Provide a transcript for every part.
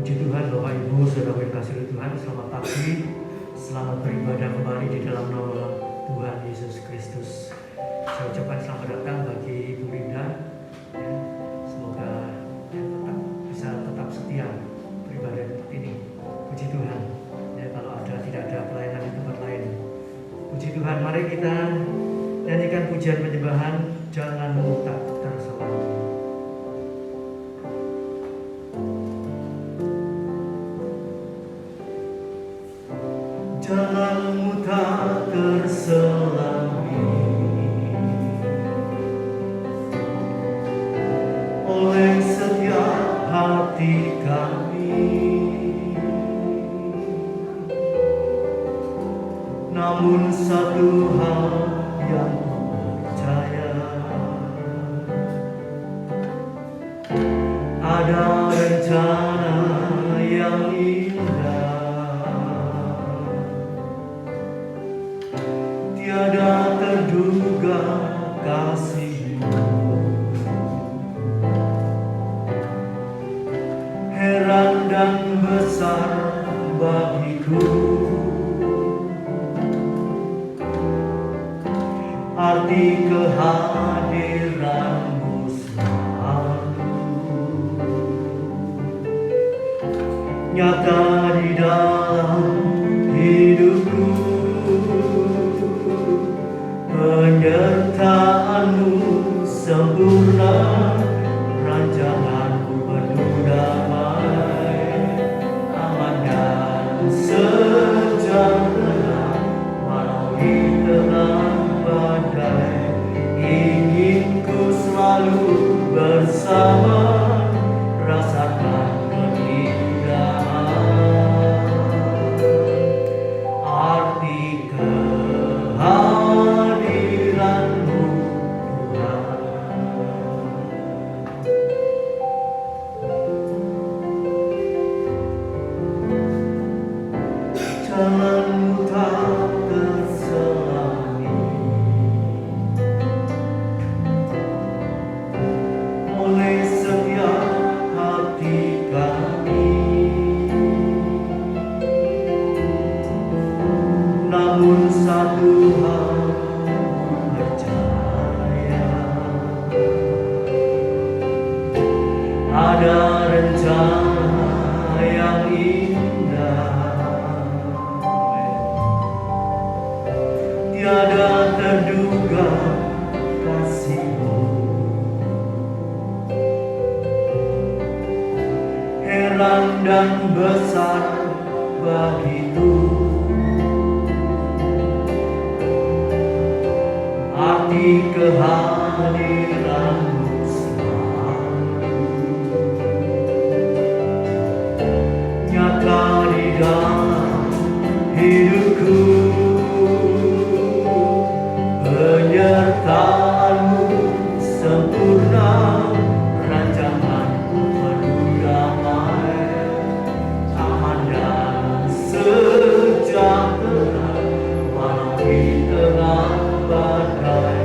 Puji Tuhan, Bapak Ibu, Saudara yang kasih Tuhan, selamat pagi, selamat beribadah kembali di dalam nama Tuhan Yesus Kristus. Saya ucapkan selamat datang bagi Ibu Linda, ya, semoga bisa tetap setia beribadah di tempat ini. Puji Tuhan, ya, kalau tidak ada pelayanan di tempat lain. Puji Tuhan, mari kita nyanyikan pujian penyembahan, janganmu tak terselami. Janganmu tak terselami oleh setiap hati kami, namun satu hal yang percaya, ada rencana yang indah, tiada terduga kasih-Mu, heran dan besar bagiku arti kehadiran-Mu selalu nyata di dalam hidupku. Penyertaan-Mu sempurna, rancangan-Mu penuh damai, aman dan sejahtera walau di tengah badai. Ingin ku selalu bersama, rasakan keindahan arti kehadiran-Mu Tuhan. Janganmu tak terselami oleh setiap hati kami, namun satu hal percaya, ada rencana yang indah, tiada terduga kasih-Mu, heran dan besar bagiku arti kehadiran-Mu selalu nyata di dalam hidupku. Penyertaan-Mu sempurna, rancangan-Mu penuh damai, aman dan sejahtera walau di tengah badai.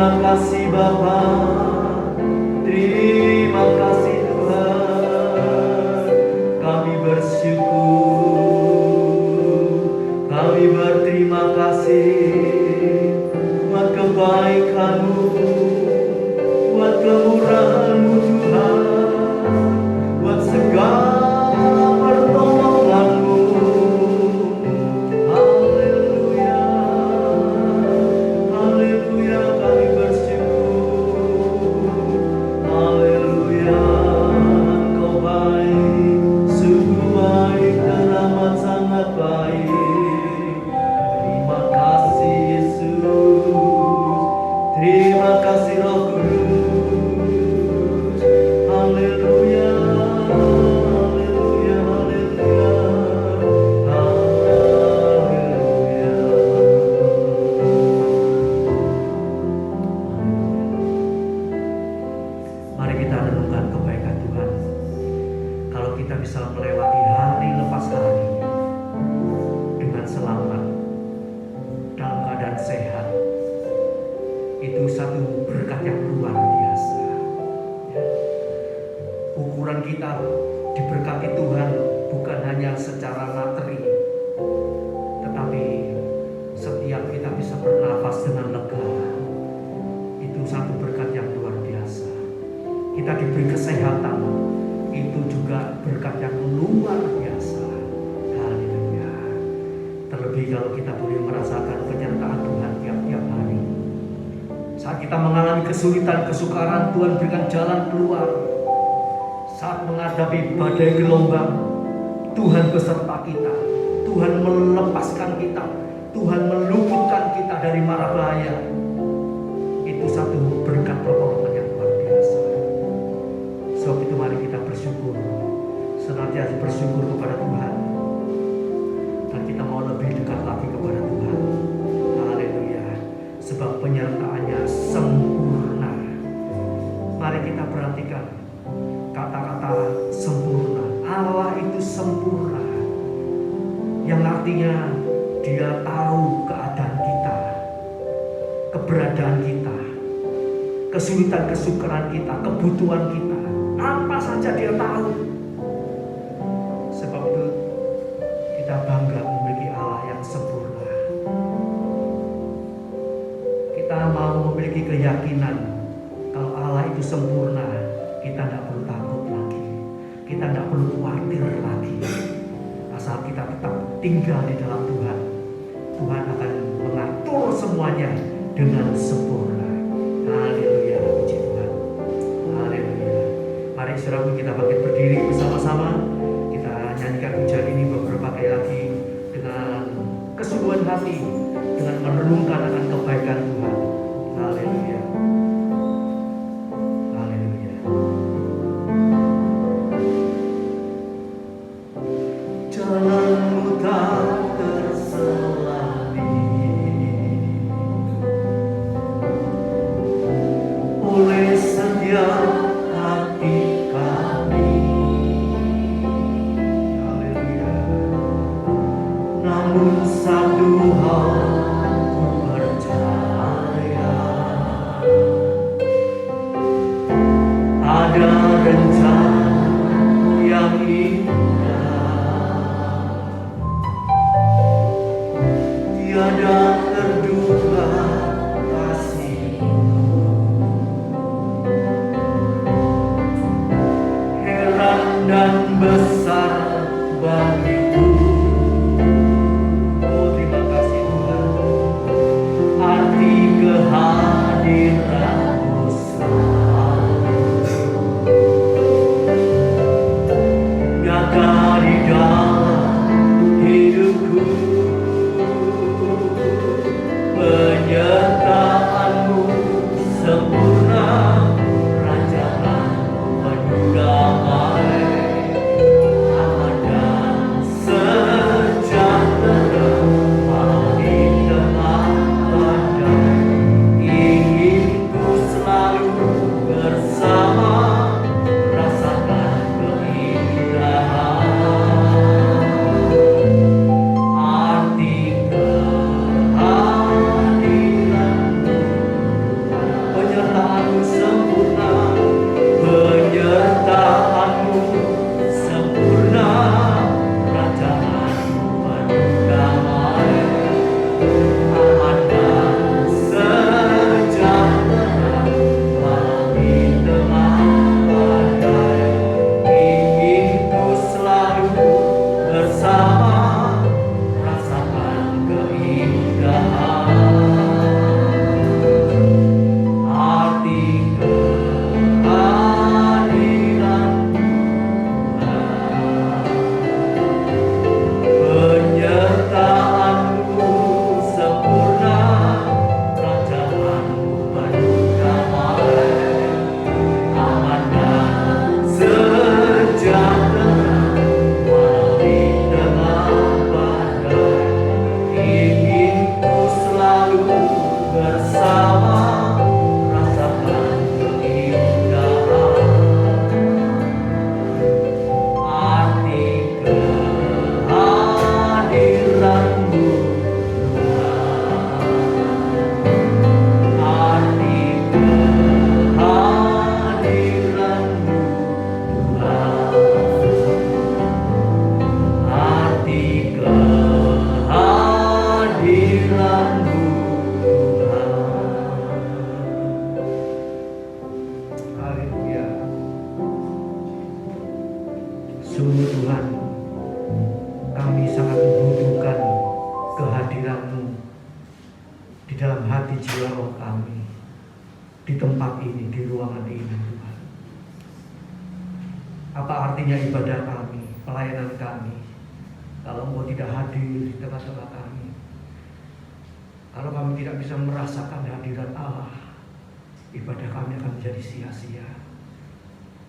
Terima kasih Bapa, terima kasih Tuhan. Kami bersyukur, kami berterima kasih buat kebaikan-Mu, buat kemurahan-Mu Tuhan, buat segala pertolongan-Mu. Haleluya, haleluya, kami bersyukur. Haleluya, Engkau baik, sungguh baik dan amat sangat baik. Terima kasih Yesus, terima kasih Roh Kudus. Haleluya, haleluya, haleluya, haleluya. Mari kita renungkan kebaikan Tuhan. Kalau kita bisa melewati hari lepas hari dengan selamat, dalam keadaan sehat, itu satu berkat yang luar biasa. Ya. Ukuran kita diberkati Tuhan bukan hanya secara materi, tetapi setiap kita bisa bernafas dengan lega. Itu satu berkat yang luar biasa. Kita diberi kesehatan, itu juga berkat yang luar biasa. Haleluya. Terlebih kalau kita boleh merasakan penyertaan Tuhan tiap-tiap hari. Saat kita mengalami kesulitan, kesukaran, Tuhan berikan jalan keluar. Saat menghadapi badai gelombang, Tuhan beserta kita. Tuhan melepaskan kita. Tuhan meluputkan kita dari mara bahaya. Itu satu berkat pertolongan yang luar biasa. Sebab itu mari kita bersyukur, senantiasa bersyukur kepada Tuhan, dan kita mau lebih dekat lagi kepada Tuhan. Haleluya. Sebab penyertaannya sempurna. Mari kita perhatikan kata-kata sempurna. Allah itu sempurna, yang artinya Dia tahu keadaan kita, keberadaan kita, kesulitan kesukaran kita, kebutuhan kita, apa saja Dia tahu. Sebab itu kita bangga memiliki Allah yang sempurna. Kita mau memiliki keyakinan kalau Allah itu sempurna, kita tidak perlu takut lagi, kita tidak perlu khawatir lagi. Asal kita tetap tinggal di dalam Tuhan, Tuhan akan mengatur semuanya dengan sempurna. Haleluya, puji Tuhan. Haleluya. Mari saudaraku, kita bangkit berdiri bersama-sama. Kita nyanyikan pujian ini beberapa kali lagi dengan kesungguhan hati, dengan merenungkan akan kebaikan Tuhan. Haleluya. Haleluya. Jalanmu tak terselami oleh setiap hati kami. Haleluya. Namun satu hal ku percaya, ada rencana yang indah, tiada terduga kasih-Mu. Heran dan besar bagiku. Oh, terima kasih Tuhan. Arti kehadiran-Mu selalu nyata di dalam hidupku.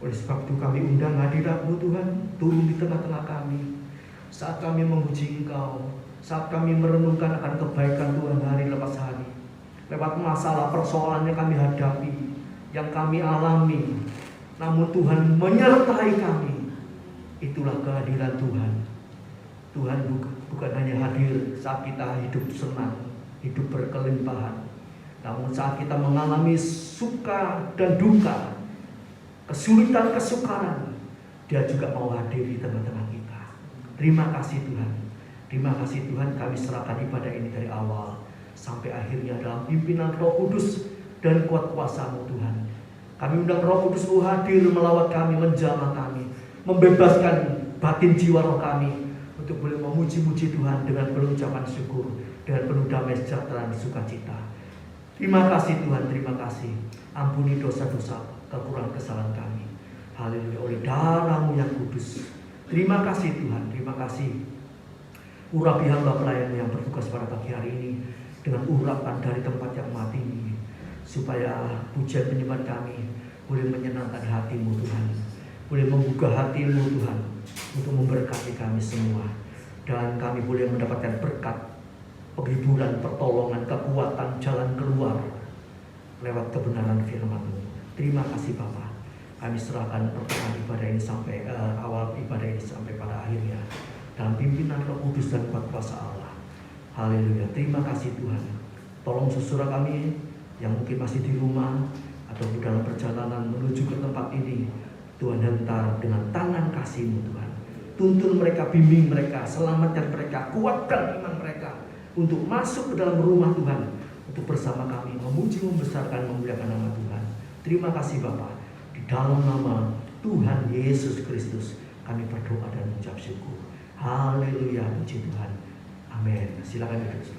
Oleh sebab itu kami undang hadirat-Mu Tuhan, turun di tengah-tengah kami. Saat kami memuji Engkau, saat kami merenungkan akan kebaikan Tuhan hari lepas hari, lewat masalah persoalan yang kami hadapi, yang kami alami, namun Tuhan menyertai kami. Itulah kehadiran Tuhan. Tuhan bukan hanya hadir saat kita hidup senang, hidup berkelimpahan, namun saat kita mengalami suka dan duka, kesulitan, kesukaran, Dia juga mau hadir di tengah-tengah kita. Terima kasih Tuhan. Terima kasih Tuhan, kami serahkan ibadah ini dari awal sampai akhirnya dalam pimpinan Roh Kudus dan kuat kuasa-Mu Tuhan. Kami undang Roh Kudus-Mu hadir melawat kami, menjamah kami, membebaskan batin jiwa roh kami untuk boleh memuji-muji Tuhan dengan penuh ucapan syukur, dengan penuh damai sejahtera dan sukacita. Terima kasih Tuhan, terima kasih. Ampuni dosa-dosa, kekurangan kesalahan kami. Haleluya, oleh darah-Mu yang kudus. Terima kasih Tuhan, terima kasih. Urapi hamba pelayan yang bertugas pada pagi hari ini dengan urapan dari tempat yang mati ini, supaya pujian penyembah kami boleh menyenangkan hati-Mu Tuhan, boleh membuka hati-Mu Tuhan untuk memberkati kami semua, dan kami boleh mendapatkan berkat, penghiburan, pertolongan, kekuatan, jalan keluar lewat kebenaran firman-Mu. Terima kasih Bapa. Kami serahkan pertengahan ibadah ini sampai awal ibadah ini sampai pada akhirnya dalam pimpinan Roh Kudus dan kuat kuasa Allah. Haleluya. Terima kasih Tuhan. Tolong saudara kami yang mungkin masih di rumah atau di dalam perjalanan menuju ke tempat ini, Tuhan hantar dengan tangan kasih-Mu Tuhan. Tuntun mereka, bimbing mereka, selamatkan mereka, kuatkan iman mereka untuk masuk ke dalam rumah Tuhan, untuk bersama kami memuji, membesarkan, memuliakan nama Tuhan. Terima kasih Bapa. Di dalam nama Tuhan Yesus Kristus kami berdoa dan mengucap syukur. Haleluya, puji Tuhan. Amin. Silakan duduk.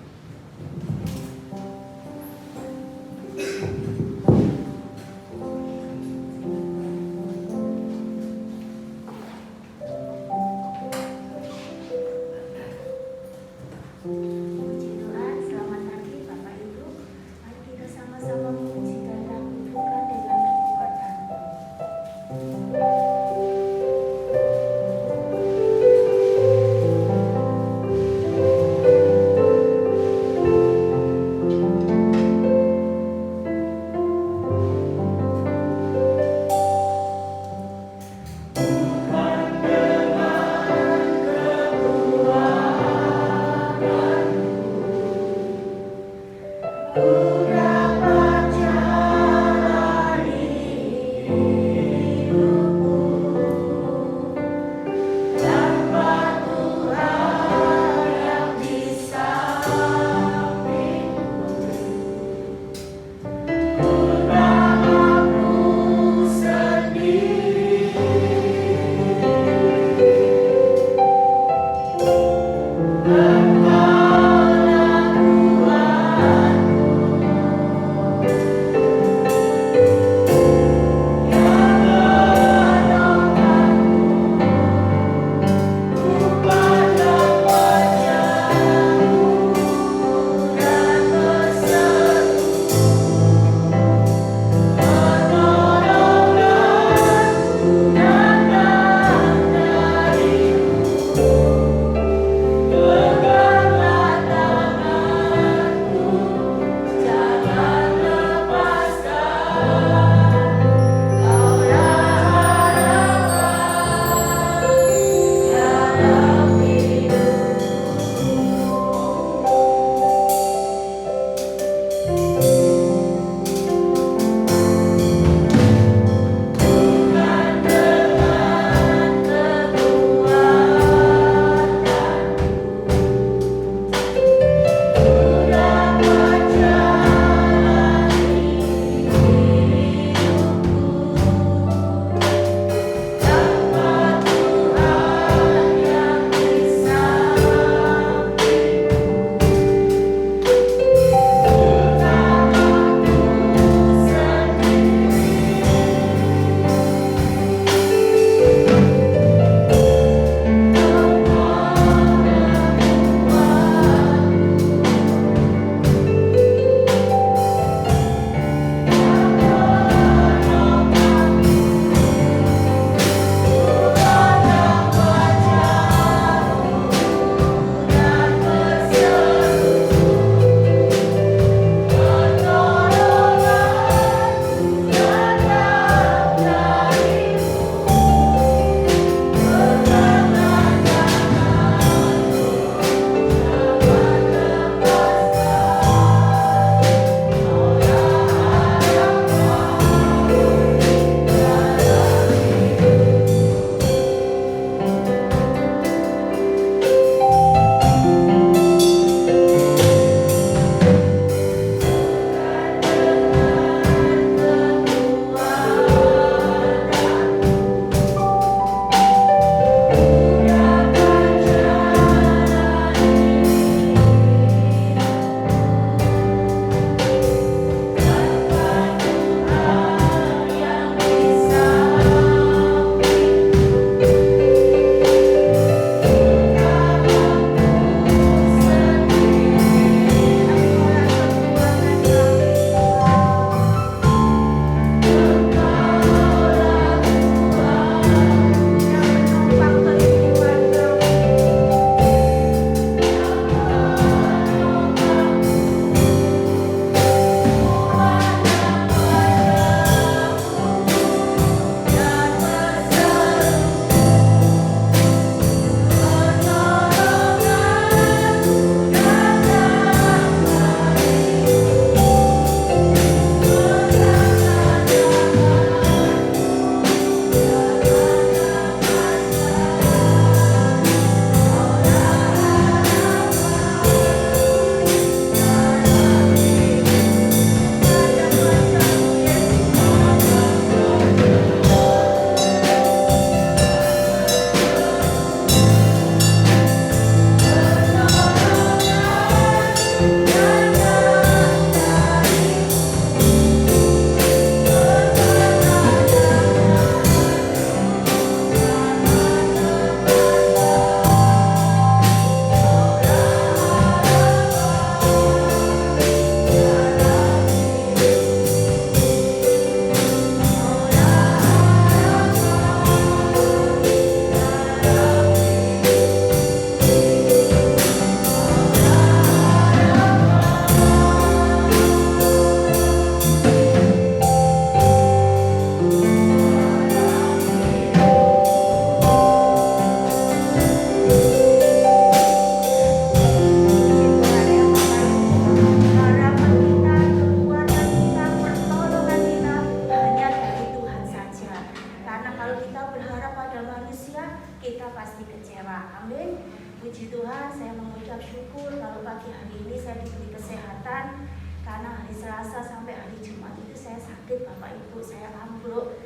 Bapak Ibu, saya ambruk.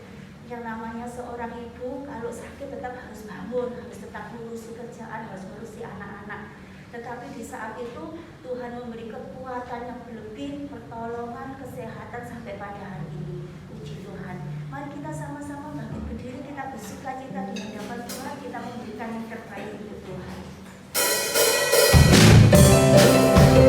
Yang namanya seorang ibu kalau sakit tetap harus bangun, harus tetap ngurusi kerjaan, harus ngurusi anak-anak. Tetapi di saat itu Tuhan memberi kekuatan yang berlebih, pertolongan, kesehatan sampai pada hari ini. Puji Tuhan. Mari kita sama-sama bangkit berdiri, kita bersukacita di hadapan Tuhan, kita memberikan yang terbaik untuk Tuhan. Hanya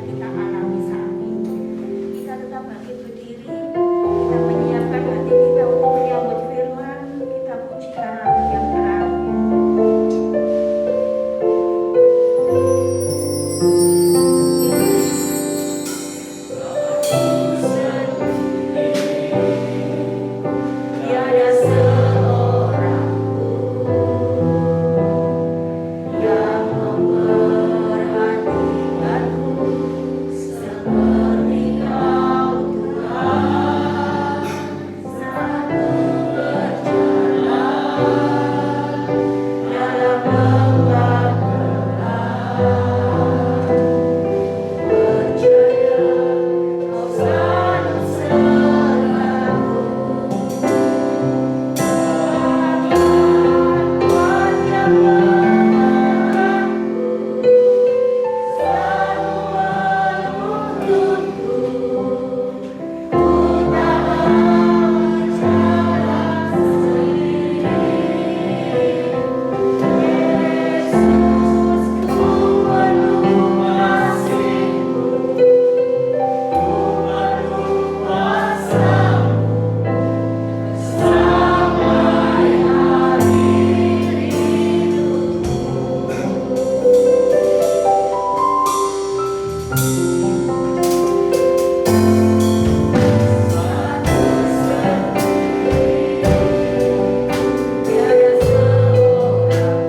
kita alami saat ini. Kita tetap bangkit berdiri, kita menyiapkan hati kita untuk menyambut firman, kita pujikan lagu yang terakhir. Tiada seorang yang memperhatikanku seperti Kau, Tuhan. Saat ku berjalan dalam lembah gelap, percaya Kau selalu sertaku. Kuat yang mengarahku, selalu menuntunku. Ku tak berbicara sendiri. Yesus, ku penuh kasih-Mu, ku penuh kuasa-Mu sampai akhir tiada seorang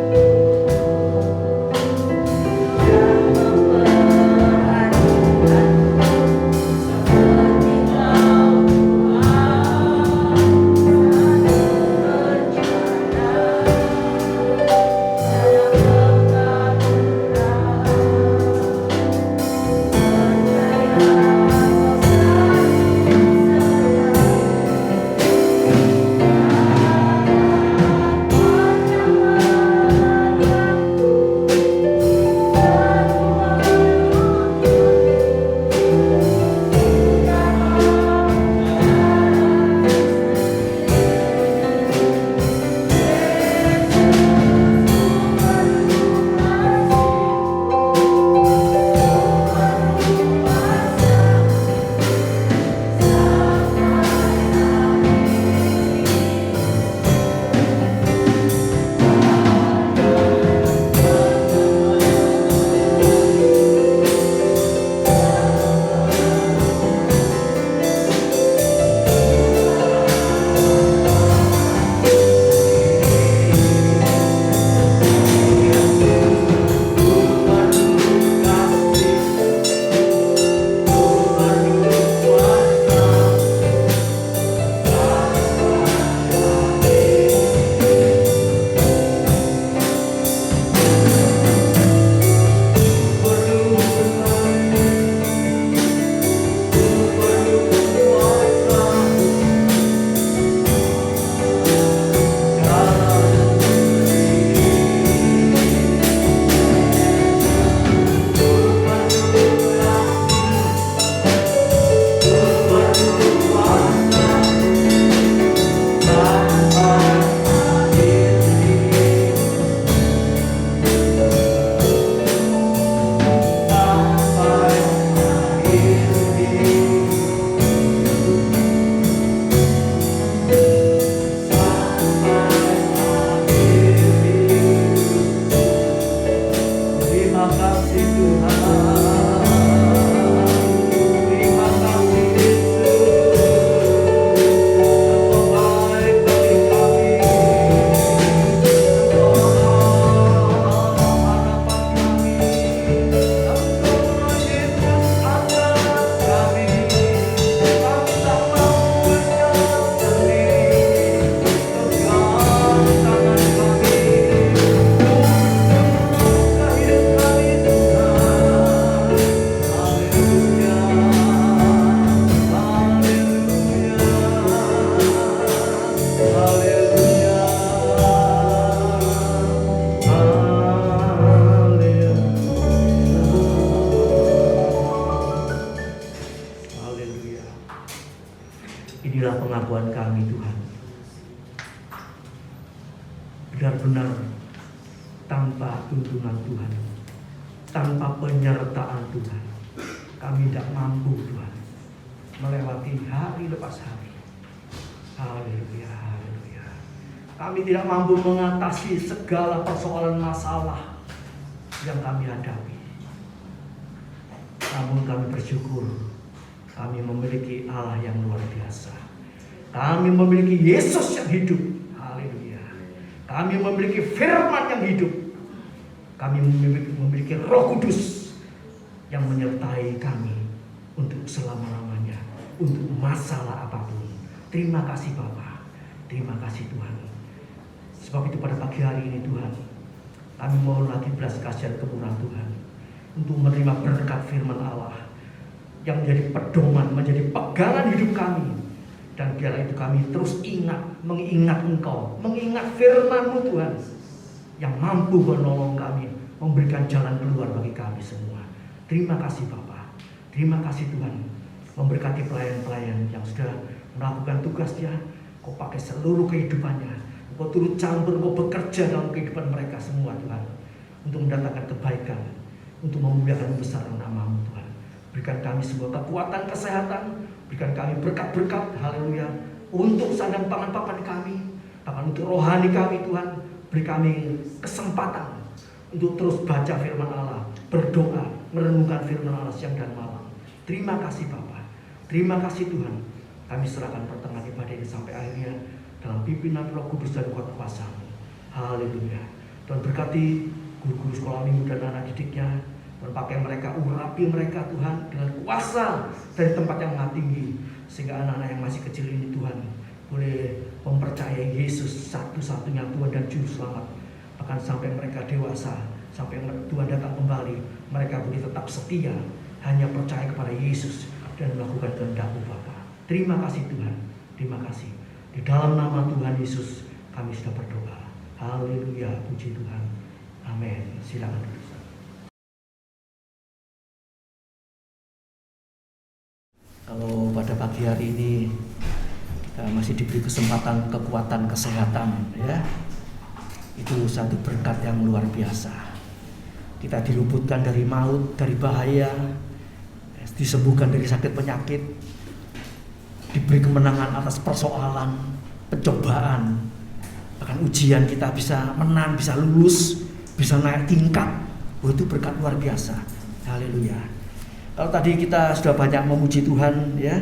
yang memperhatikanku seperti Kau, Tuhan. Saat ku berjalan dalam lembah gelap, percaya Kau Terima kasih Tuhan, terima kasih Yesus, Engkau baik bagi kami, Engkau harapan kami, Engkau Yesus atas kami, kami tak mau berjalan sendiri, pegang tangan kami. Inilah pengakuan kami Tuhan, benar-benar tanpa tuntunan Tuhan, tanpa penyertaan Tuhan, Kami tidak mampu Tuhan melewati hari lepas hari. Haleluya, haleluya. Kami tidak mampu mengatasi segala persoalan masalah yang kami hadapi. Namun kami bersyukur kami memiliki Allah yang luar biasa. Kami memiliki Yesus yang hidup. Haleluya. Kami memiliki firman yang hidup. Kami memiliki Roh Kudus yang menyertai kami untuk selama-lamanya, untuk masalah apapun. Terima kasih Bapa, terima kasih Tuhan. Sebab itu pada pagi hari ini Tuhan, kami mohon lagi belas kasihan kemurahan Tuhan untuk menerima berkat firman Allah yang menjadi pedoman, menjadi pegangan hidup kami. Dan biarlah itu kami terus mengingat Engkau, mengingat firman-Mu Tuhan, yang mampu menolong kami, memberikan jalan keluar bagi kami semua. Terima kasih Bapa, terima kasih Tuhan, memberkati pelayan-pelayan yang sudah melakukan tugasnya. Kau pakai seluruh kehidupannya, Kau turut campur, Kau bekerja dalam kehidupan mereka semua Tuhan, untuk mendatangkan kebaikan, untuk memuliakan besar nama-Mu Tuhan. Berikan kami sebuah kekuatan kesehatan, berikan kami berkat-berkat, haleluya, untuk sandang pangan papan kami, bahkan untuk rohani kami Tuhan. Beri kami kesempatan untuk terus baca firman Allah, berdoa, merenungkan firman Allah siang dan malam. Terima kasih Bapa, terima kasih Tuhan. Kami serahkan pertengahan ibadah ini sampai akhirnya dalam pimpinan Roh Kudus dan kuat kuasa-Mu. Haleluya. Tuhan berkati guru-guru sekolah minggu dan anak didiknya. Tuhan pakai mereka, urapi mereka Tuhan dengan kuasa dari tempat yang maha tinggi, sehingga anak-anak yang masih kecil ini Tuhan boleh mempercayai Yesus satu-satunya Tuhan dan Juru Selamat. Bahkan sampai mereka dewasa, sampai Tuhan datang kembali, mereka boleh tetap setia, hanya percaya kepada Yesus dan melakukan kehendak-Mu Bapa. Terima kasih Tuhan, terima kasih. Di dalam nama Tuhan Yesus kami sudah berdoa. Haleluya, puji Tuhan. Amin. Silakan duduk. Kalau pada pagi hari ini kita masih diberi kesempatan, kekuatan, kesehatan, ya, itu satu berkat yang luar biasa. Kita diluputkan dari maut, dari bahaya, disembuhkan dari sakit penyakit, diberi kemenangan atas persoalan, pencobaan, bahkan ujian kita bisa menang, bisa lulus, bisa naik tingkat. Itu berkat luar biasa. Haleluya. Kalau tadi kita sudah banyak memuji Tuhan, ya,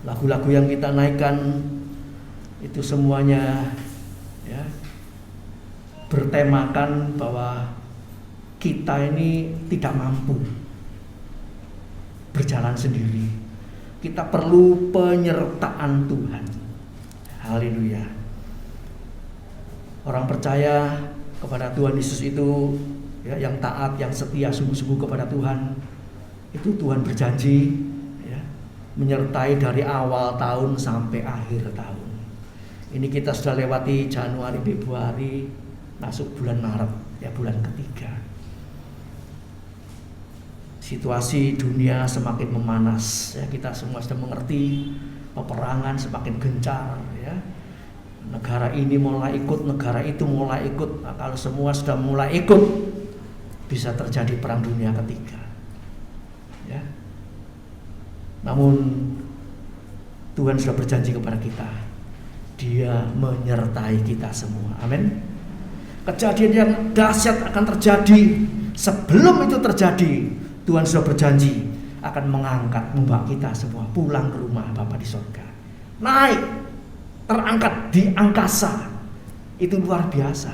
lagu-lagu yang kita naikkan itu semuanya, ya, bertemakan bahwa kita ini tidak mampu berjalan sendiri. Kita perlu penyertaan Tuhan. Haleluya. Orang percaya kepada Tuhan Yesus itu, ya, yang taat, yang setia sungguh-sungguh kepada Tuhan, itu Tuhan berjanji, ya, menyertai dari awal tahun sampai akhir tahun. Ini kita sudah lewati Januari, Februari, masuk bulan Maret, ya, bulan ketiga. Situasi dunia semakin memanas, ya, kita semua sudah mengerti, peperangan semakin gencar, ya. Negara ini mulai ikut, negara itu mulai ikut. Nah, kalau semua sudah mulai ikut, bisa terjadi perang dunia ketiga, ya. Namun Tuhan sudah berjanji kepada kita, Dia menyertai kita semua. Amin. Kejadian yang dahsyat akan terjadi. Sebelum itu terjadi, Tuhan sudah berjanji akan mengangkat, membawa kita semua pulang ke rumah Bapa di surga. Naik, terangkat di angkasa. Itu luar biasa.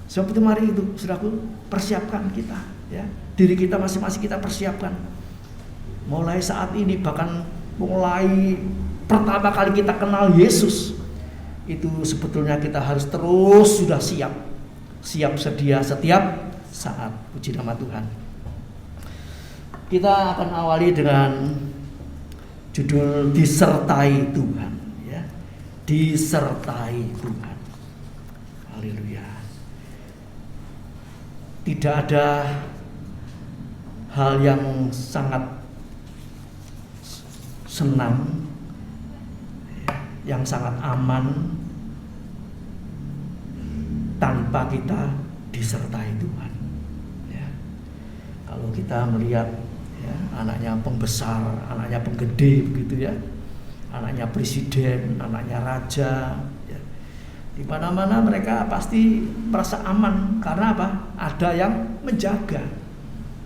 Sebab itu mari itu, saudaraku, persiapkan kita, ya. Diri kita masing-masing kita persiapkan. Mulai saat ini, bahkan mulai pertama kali kita kenal Yesus, itu sebetulnya kita harus terus sudah siap sedia setiap saat. Puji nama Tuhan. Kita akan awali dengan judul disertai Tuhan, ya. Disertai Tuhan. Haleluya. Tidak ada hal yang sangat senang, yang sangat aman tanpa kita disertai Tuhan, ya. Kalau kita melihat ya, anaknya pembesar, anaknya penggede begitu ya, anaknya presiden, anaknya raja. Ya. Di mana-mana mereka pasti merasa aman karena apa? Ada yang menjaga.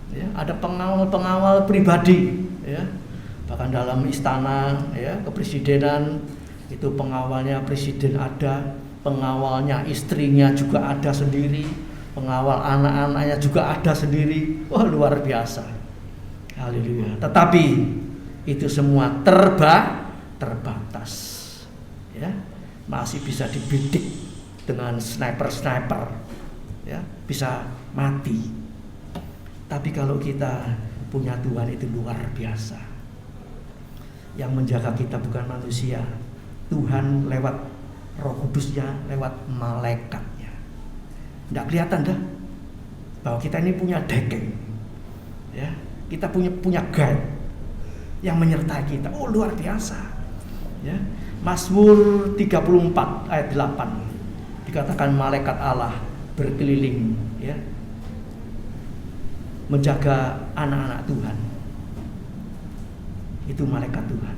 Ya, ada pengawal-pengawal pribadi. Ya. Bahkan dalam istana ya, kepresidenan itu pengawalnya presiden ada, pengawalnya istrinya juga ada sendiri, pengawal anak-anaknya juga ada sendiri. Wah, luar biasa. Haleluya. Tetapi itu semua terbatas. Ya. Masih bisa dibidik dengan sniper, ya, bisa mati. Tapi kalau kita punya Tuhan itu luar biasa. Yang menjaga kita bukan manusia, Tuhan lewat Roh Kudusnya, lewat malaikatnya. Tidak kelihatan dah bahwa kita ini punya dekeng, ya, kita punya guide yang menyertai kita. Oh, luar biasa, ya. Mazmur 34 ayat 8 dikatakan malaikat Allah berkeliling, ya, menjaga anak-anak Tuhan. Itu malaikat Tuhan.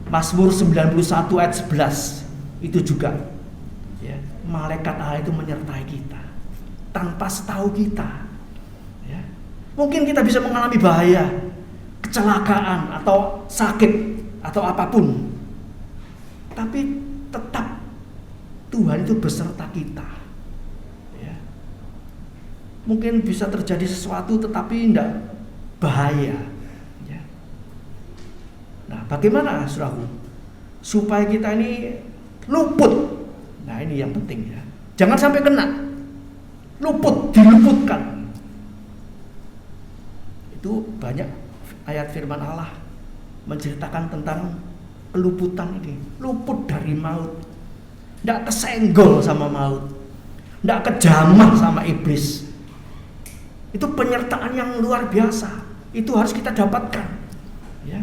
Mazmur 91 ayat 11 itu juga, ya, malaikat Allah itu menyertai kita tanpa setahu kita. Ya. Mungkin kita bisa mengalami bahaya, kecelakaan atau sakit atau apapun, tapi tetap Tuhan itu beserta kita. Ya. Mungkin bisa terjadi sesuatu tetapi tidak bahaya. Ya. Nah, bagaimana saudaraku supaya kita ini luput? Nah, ini yang penting ya. Jangan sampai kena. Luput, diluputkan. Itu banyak ayat firman Allah menceritakan tentang keluputan ini. Luput dari maut. Tidak kesenggol sama maut. Tidak kejamah sama iblis. Itu penyertaan yang luar biasa. Itu harus kita dapatkan. Ya.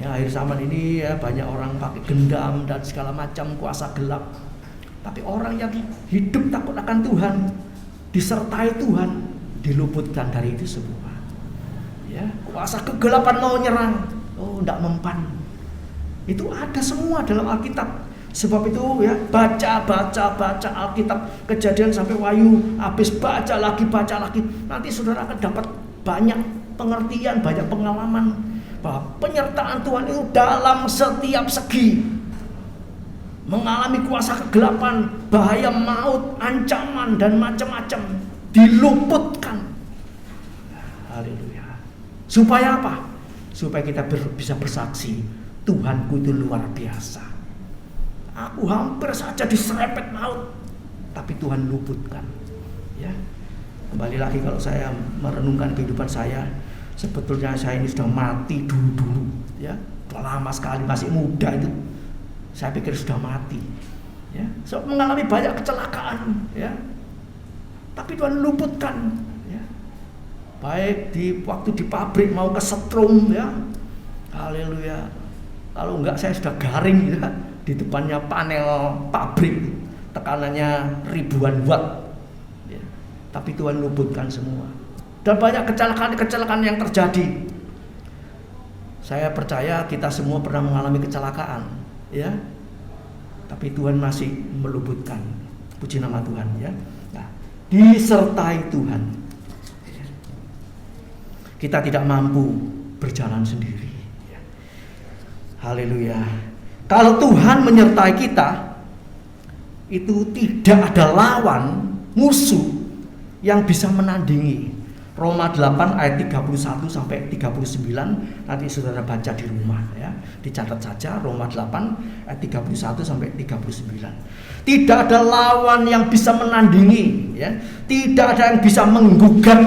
Ya, akhir zaman ini ya, banyak orang pakai gendam dan segala macam kuasa gelap. Tapi orang yang hidup takut akan Tuhan, disertai Tuhan, diluputkan dari itu semua. Ya, kuasa kegelapan mau nyerang, oh, tidak mempan. Itu ada semua dalam Alkitab. Sebab itu ya, baca Alkitab, Kejadian sampai Wahyu, habis baca lagi. Nanti saudara akan dapat banyak pengertian, banyak pengalaman bahwa penyertaan Tuhan itu dalam setiap segi. Mengalami kuasa kegelapan, bahaya maut, ancaman dan macam-macam, diluputkan. Haleluya. Supaya apa? Supaya kita bisa bersaksi, Tuhanku itu luar biasa. Aku hampir saja diserempet maut, tapi Tuhan luputkan. Ya. Kembali lagi kalau saya merenungkan kehidupan saya, sebetulnya saya ini sudah mati dulu, ya. Sudah lama sekali, masih muda itu. Saya pikir sudah mati, ya. So, mengalami banyak kecelakaan, ya. Tapi Tuhan luputkan, ya. Baik di waktu di pabrik mau kesetrum, ya. Haleluya. Kalau enggak saya sudah garing, ya, di depannya panel pabrik, tekanannya ribuan watt, ya. Tapi Tuhan luputkan semua. Dan banyak kecelakaan yang terjadi. Saya percaya kita semua pernah mengalami kecelakaan, ya, tapi Tuhan masih meluputkan. Puji nama Tuhan, ya. Nah, disertai Tuhan, ya. Kita tidak mampu berjalan sendiri, ya. Haleluya. Kalau Tuhan menyertai kita, itu tidak ada lawan, musuh yang bisa menandingi. Roma 8 ayat 31 sampai 39, nanti saudara baca di rumah, ya. Dicatat saja Roma 8 ayat 31 sampai 39. Tidak ada lawan yang bisa menandingi, ya. Tidak ada yang bisa menggugat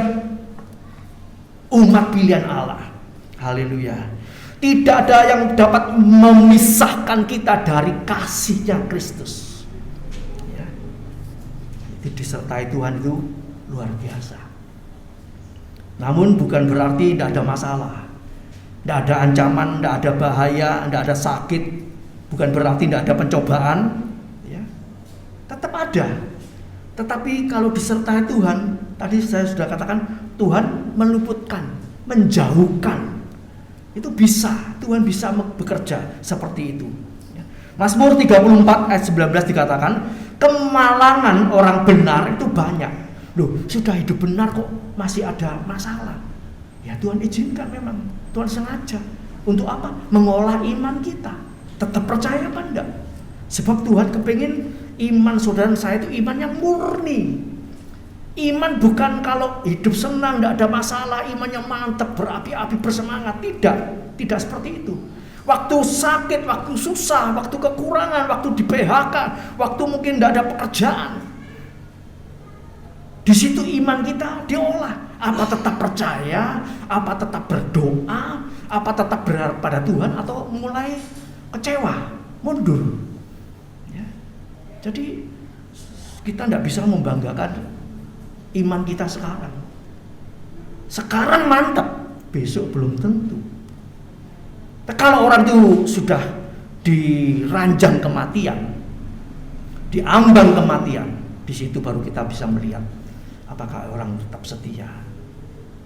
umat pilihan Allah. Haleluya. Tidak ada yang dapat memisahkan kita dari kasih-Nya Kristus, ya. Itu disertai Tuhan itu luar biasa. Namun bukan berarti tidak ada masalah, tidak ada ancaman, tidak ada bahaya, tidak ada sakit. Bukan berarti tidak ada pencobaan, ya. Tetap ada. Tetapi kalau disertai Tuhan, tadi saya sudah katakan Tuhan meluputkan, menjauhkan. Itu bisa, Tuhan bisa bekerja seperti itu. Mazmur 34 ayat 19 dikatakan, kemalangan orang benar itu banyak. Loh, sudah hidup benar kok masih ada masalah. Ya Tuhan izinkan memang, Tuhan sengaja. Untuk apa? Mengolah iman kita. Tetap percaya apa enggak? Sebab Tuhan kepingin iman saudara saya itu iman yang murni. Iman bukan kalau hidup senang, tidak ada masalah, iman yang mantap, berapi-api, bersemangat. Tidak seperti itu. Waktu sakit, waktu susah, waktu kekurangan, waktu di PHK, waktu mungkin tidak ada pekerjaan, di situ iman kita diolah. Apa tetap percaya, apa tetap berdoa, apa tetap berharap pada Tuhan, atau mulai kecewa, mundur. Ya. Jadi kita tidak bisa membanggakan iman kita sekarang. Sekarang mantap, besok belum tentu. Kalau orang itu sudah diranjang kematian, diambang kematian, di situ baru kita bisa melihat apakah orang tetap setia.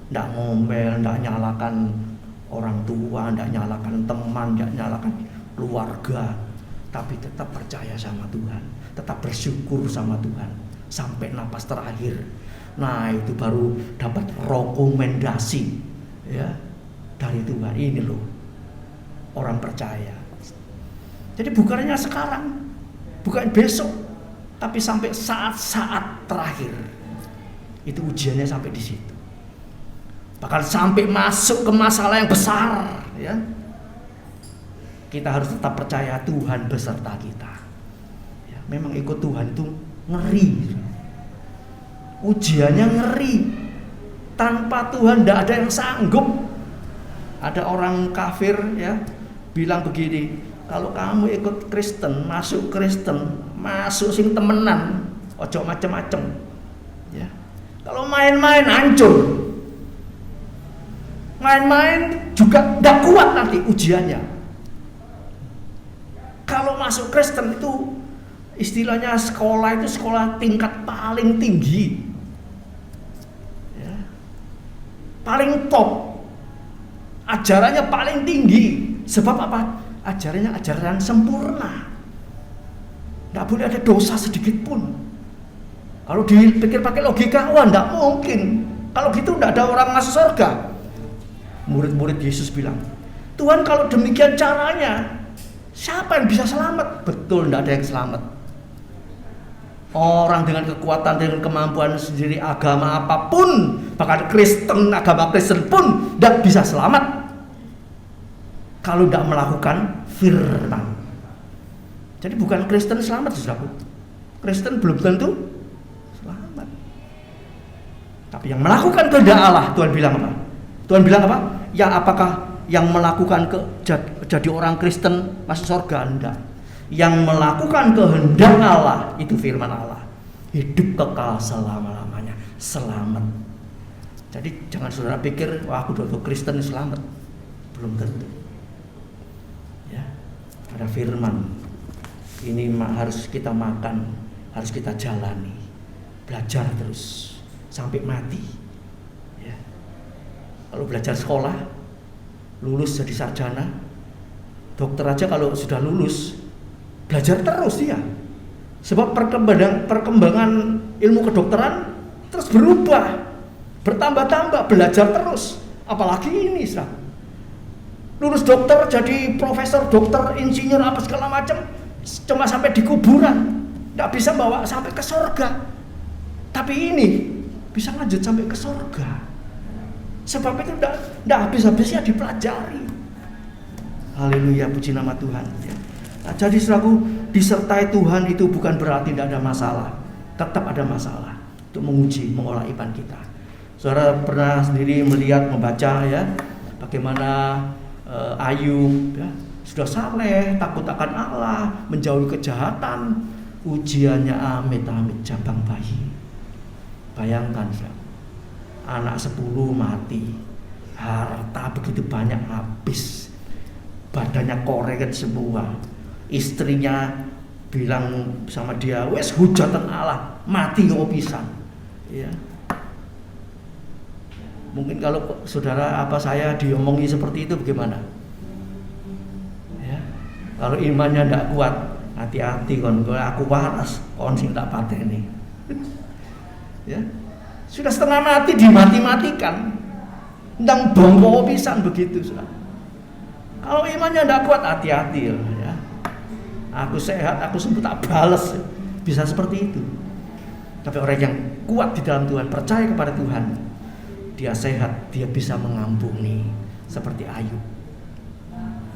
Tidak ngomel, tidak nyalakan orang tua, tidak nyalakan teman, tidak nyalakan keluarga, tapi tetap percaya sama Tuhan, tetap bersyukur sama Tuhan sampai napas terakhir. Nah, itu baru dapat rekomendasi ya dari Tuhan. Ini loh orang percaya. Jadi bukannya sekarang, bukan besok, tapi sampai saat-saat terakhir. Itu ujiannya sampai di situ. Bahkan sampai masuk ke masalah yang besar, ya. Kita harus tetap percaya Tuhan beserta kita. Ya, memang ikut Tuhan itu ngeri. Ujiannya ngeri. Tanpa Tuhan tidak ada yang sanggup. Ada orang kafir ya bilang begini, kalau kamu ikut Kristen, masuk sing temenan, ojo macem-macem. Ya. Kalau main-main hancur. Main-main juga tidak kuat nanti ujiannya. Kalau masuk Kristen itu istilahnya sekolah itu sekolah tingkat paling tinggi, ya. Paling top, ajarannya paling tinggi. Sebab apa? Ajarannya ajaran sempurna, tidak boleh ada dosa sedikit pun. Kalau dipikir pakai logika, wah tidak mungkin. Kalau gitu tidak ada orang masuk surga. Murid-murid Yesus bilang, Tuhan kalau demikian caranya, siapa yang bisa selamat? Betul, tidak ada yang selamat. Orang dengan kekuatan, dengan kemampuan sendiri, agama apapun, bahkan Kristen, agama Kristen pun tidak bisa selamat kalau tidak melakukan firman. Jadi bukan Kristen selamat, saudaraku. Kristen belum tentu selamat. Tapi yang melakukan kehendak Allah, Tuhan bilang apa? Tuhan bilang apa? Ya, apakah yang melakukan jadi orang Kristen masuk surga? Enggak. Yang melakukan kehendak Allah itu firman Allah, hidup kekal selama-lamanya, selamat. Jadi jangan saudara pikir, wah aku udah Kristen selamat. Belum tentu. Ya, ada firman. Ini harus kita makan, harus kita jalani, belajar terus sampai mati. Kalau belajar sekolah, lulus jadi sarjana, dokter aja kalau sudah lulus, belajar terus dia. Sebab perkembangan ilmu kedokteran terus berubah, bertambah-tambah, belajar terus. Apalagi ini, lulus dokter jadi profesor, dokter, insinyur, apa segala macam, cuma sampai di kuburan, tidak bisa bawa sampai ke surga. Tapi ini bisa lanjut sampai ke surga. Sebab itu tidak habis-habisnya dipelajari. Haleluya, puji nama Tuhan. Nah, jadi saudaraku, disertai Tuhan itu bukan berarti tidak ada masalah. Tetap ada masalah untuk menguji, mengolah iman kita. Saudara pernah sendiri melihat, membaca ya, bagaimana Ayub ya, sudah saleh, takut akan Allah, menjauhi kejahatan, ujiannya amit-amit jabang bayi. Bayangkan saudara, anak 10 mati, harta begitu banyak habis, badannya koreket semua, istrinya bilang sama dia, wes hujatan Allah, mati kok pisan, ya. Mungkin kalau saudara saya diomongi seperti itu bagaimana? Ya. Kalau imannya tidak kuat, hati-hati kon, kalau aku waras, kon sing tak pateni. Ya. Sudah setengah mati dimati-matikan. Ndang bongko pisan begitu, saudara. Kalau imannya tidak kuat, hati-hati ya. Aku sehat, aku sembuh, tak balas. Bisa seperti itu. Tapi orang yang kuat di dalam Tuhan, percaya kepada Tuhan, dia sehat, dia bisa mengampuni seperti Ayub.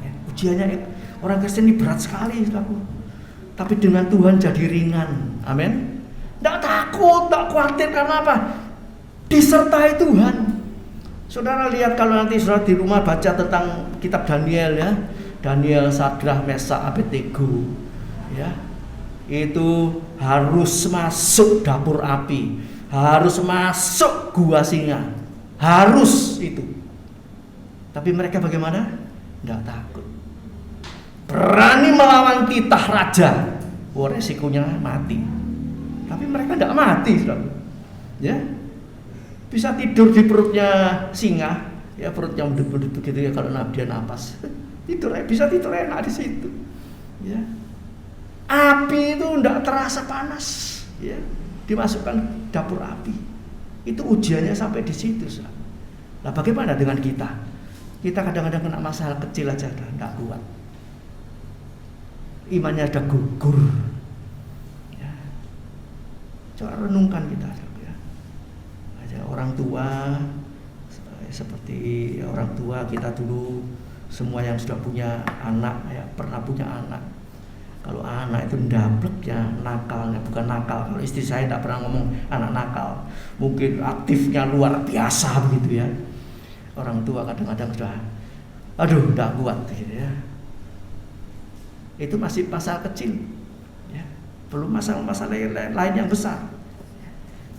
Ya, ujiannya orang Kristen ini berat sekali, saudaraku. Tapi dengan Tuhan jadi ringan. Amin. Tidak takut, tidak khawatir, karena apa? Disertai Tuhan. Saudara lihat kalau nanti saudara di rumah baca tentang kitab Daniel ya, Daniel, Sadrah, Mesak, Abednego, ya, itu harus masuk dapur api, harus masuk gua singa, harus itu. Tapi mereka bagaimana? Tidak takut, berani melawan titah raja, resikonya mati. Tapi mereka tidak mati, saudara. Ya, bisa tidur di perutnya singa, ya perutnya mendut-mendut begitu ya kalau dia napas. Tidur, bisa tidur enak di situ. Ya. Api itu tidak terasa panas, ya. Dimasukkan dapur api. Itu ujiannya sampai di situ, saudara. Nah, bagaimana dengan kita? Kita kadang-kadang kena masalah kecil aja tidak kuat. Imannya ada gugur. Ya. Coba renungkan kita. Orang tua seperti orang tua kita dulu, semua yang sudah punya anak ya pernah punya anak. Kalau anak itu ndablek ya nakalnya, bukan nakal. Kalau istri saya tidak pernah ngomong anak nakal, mungkin aktifnya luar biasa begitu ya. Orang tua kadang-kadang sudah tidak kuat gitu ya. Itu masih masalah kecil ya, belum masalah-masalah lain yang besar.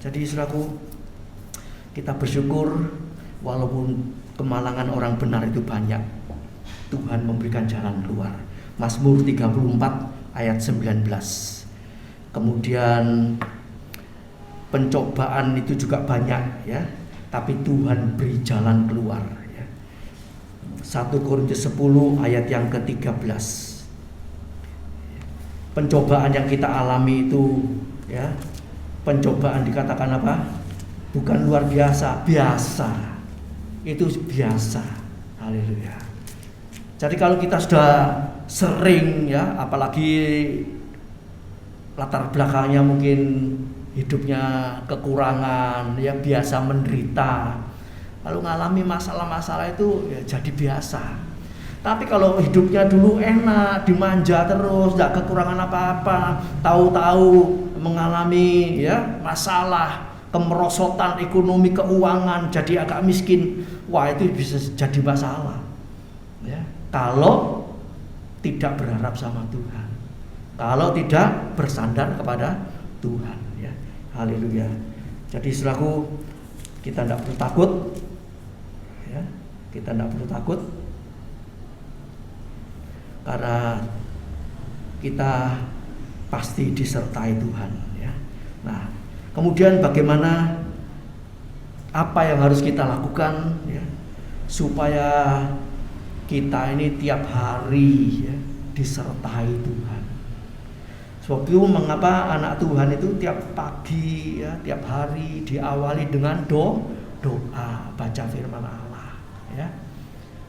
Jadi saudaraku, kita bersyukur walaupun kemalangan orang benar itu banyak, Tuhan memberikan jalan keluar. Mazmur 34 ayat 19. Kemudian pencobaan itu juga banyak ya, tapi Tuhan beri jalan keluar ya. 1 Korintus 10 ayat yang ke-13. Pencobaan yang kita alami itu ya, pencobaan dikatakan apa? Bukan luar biasa, biasa. Itu biasa. Haleluya. Jadi kalau kita sudah sering ya, apalagi latar belakangnya mungkin hidupnya kekurangan, ya biasa menderita, lalu ngalami masalah-masalah itu ya jadi biasa. Tapi kalau hidupnya dulu enak, dimanja terus, tidak kekurangan apa-apa, tahu-tahu mengalami ya masalah, kemerosotan ekonomi keuangan, jadi agak miskin, wah itu bisa jadi masalah ya, kalau tidak berharap sama Tuhan, kalau tidak bersandar kepada Tuhan ya. Haleluya. Jadi saudaraku, kita tidak perlu takut ya, kita tidak perlu takut karena kita pasti disertai Tuhan ya. Nah, kemudian bagaimana, apa yang harus kita lakukan ya, supaya kita ini tiap hari ya, disertai Tuhan. Sebab itu mengapa anak Tuhan itu tiap pagi ya, tiap hari diawali dengan doa, baca firman Allah ya.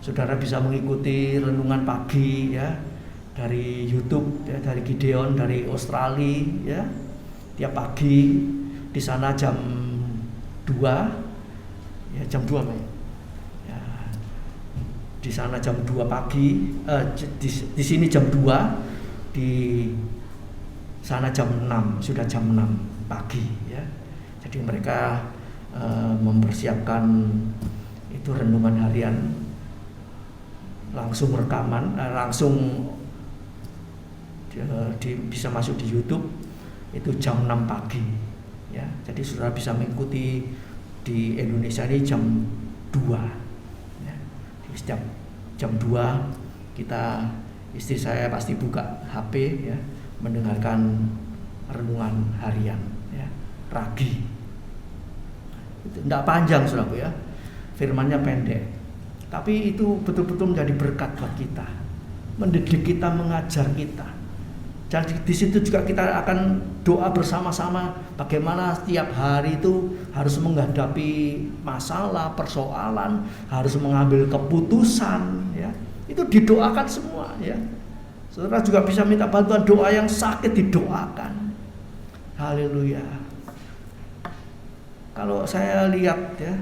Saudara bisa mengikuti renungan pagi ya dari YouTube ya, dari Gideon dari Australia ya. Tiap pagi di sana jam 2 ya, jam 2 ya. Di sana jam 2 pagi, di sini jam 2, di sana jam 6, sudah jam 6 pagi ya. Jadi mereka mempersiapkan itu renungan harian, langsung rekaman, langsung bisa masuk di YouTube itu jam 6 pagi ya. Jadi saudara bisa mengikuti di Indonesia ini jam 2 ya. Jadi setiap jam 2 kita, istri saya pasti buka HP ya, mendengarkan renungan harian ya, ragi. Itu tidak panjang saudara ya. firmannya pendek. Tapi itu betul-betul menjadi berkat buat kita, mendidik kita, mengajar kita. Dan di situ juga kita akan doa bersama-sama bagaimana setiap hari itu harus menghadapi masalah, persoalan, harus mengambil keputusan, ya. Itu didoakan semua, ya. Saudara juga bisa minta bantuan doa yang sakit didoakan. Haleluya. Kalau saya lihat ya,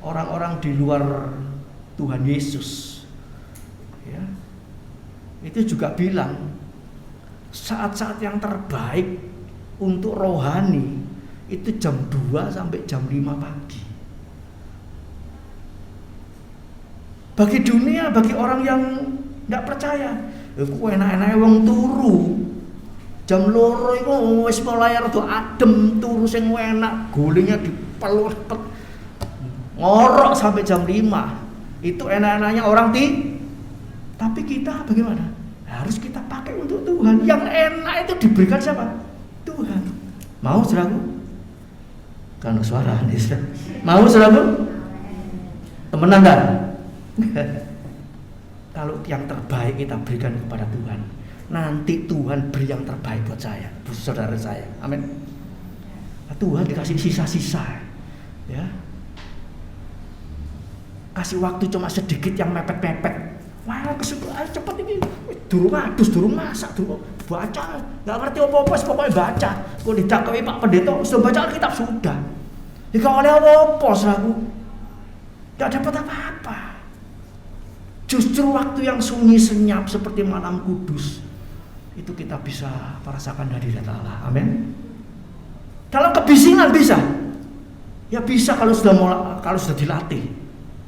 orang-orang di luar Tuhan Yesus, ya, itu juga bilang saat-saat yang terbaik untuk rohani itu jam 2 sampai jam 5 pagi. Bagi dunia, bagi orang yang tidak percaya, aku enak-enaknya wong turu jam 2 itu wis mulai rada adem, turu sing enak, gulingnya dipelur ngorok sampai jam 5. Itu enak-enaknya orang tapi kita bagaimana? Harus kita pakai untuk Tuhan. Yang enak itu diberikan siapa? Tuhan. Mau saudaraku? Karena suara Anda. Mau saudaraku? Temenan kan? Kalau yang terbaik kita berikan kepada Tuhan, nanti Tuhan beri yang terbaik buat saya, buat saudara saya. Amin. Nah, Tuhan dikasih sisa-sisa, ya. Kasih waktu cuma sedikit yang mepet-mepet. Wah, cepet ini. Durung adus, durung masak, durung baca. Nggak ngerti apa-apa, pokoknya baca. Kalau didakoi Pak Pendeta, sudah baca Alkitab sudah. Jika oleh apa-apa, saudaraku, nggak dapat apa-apa. Justru waktu yang sunyi senyap seperti malam kudus, itu kita bisa merasakan hadirat Allah. Amin. Kalau kebisingan bisa, ya bisa kalau sudah dilatih.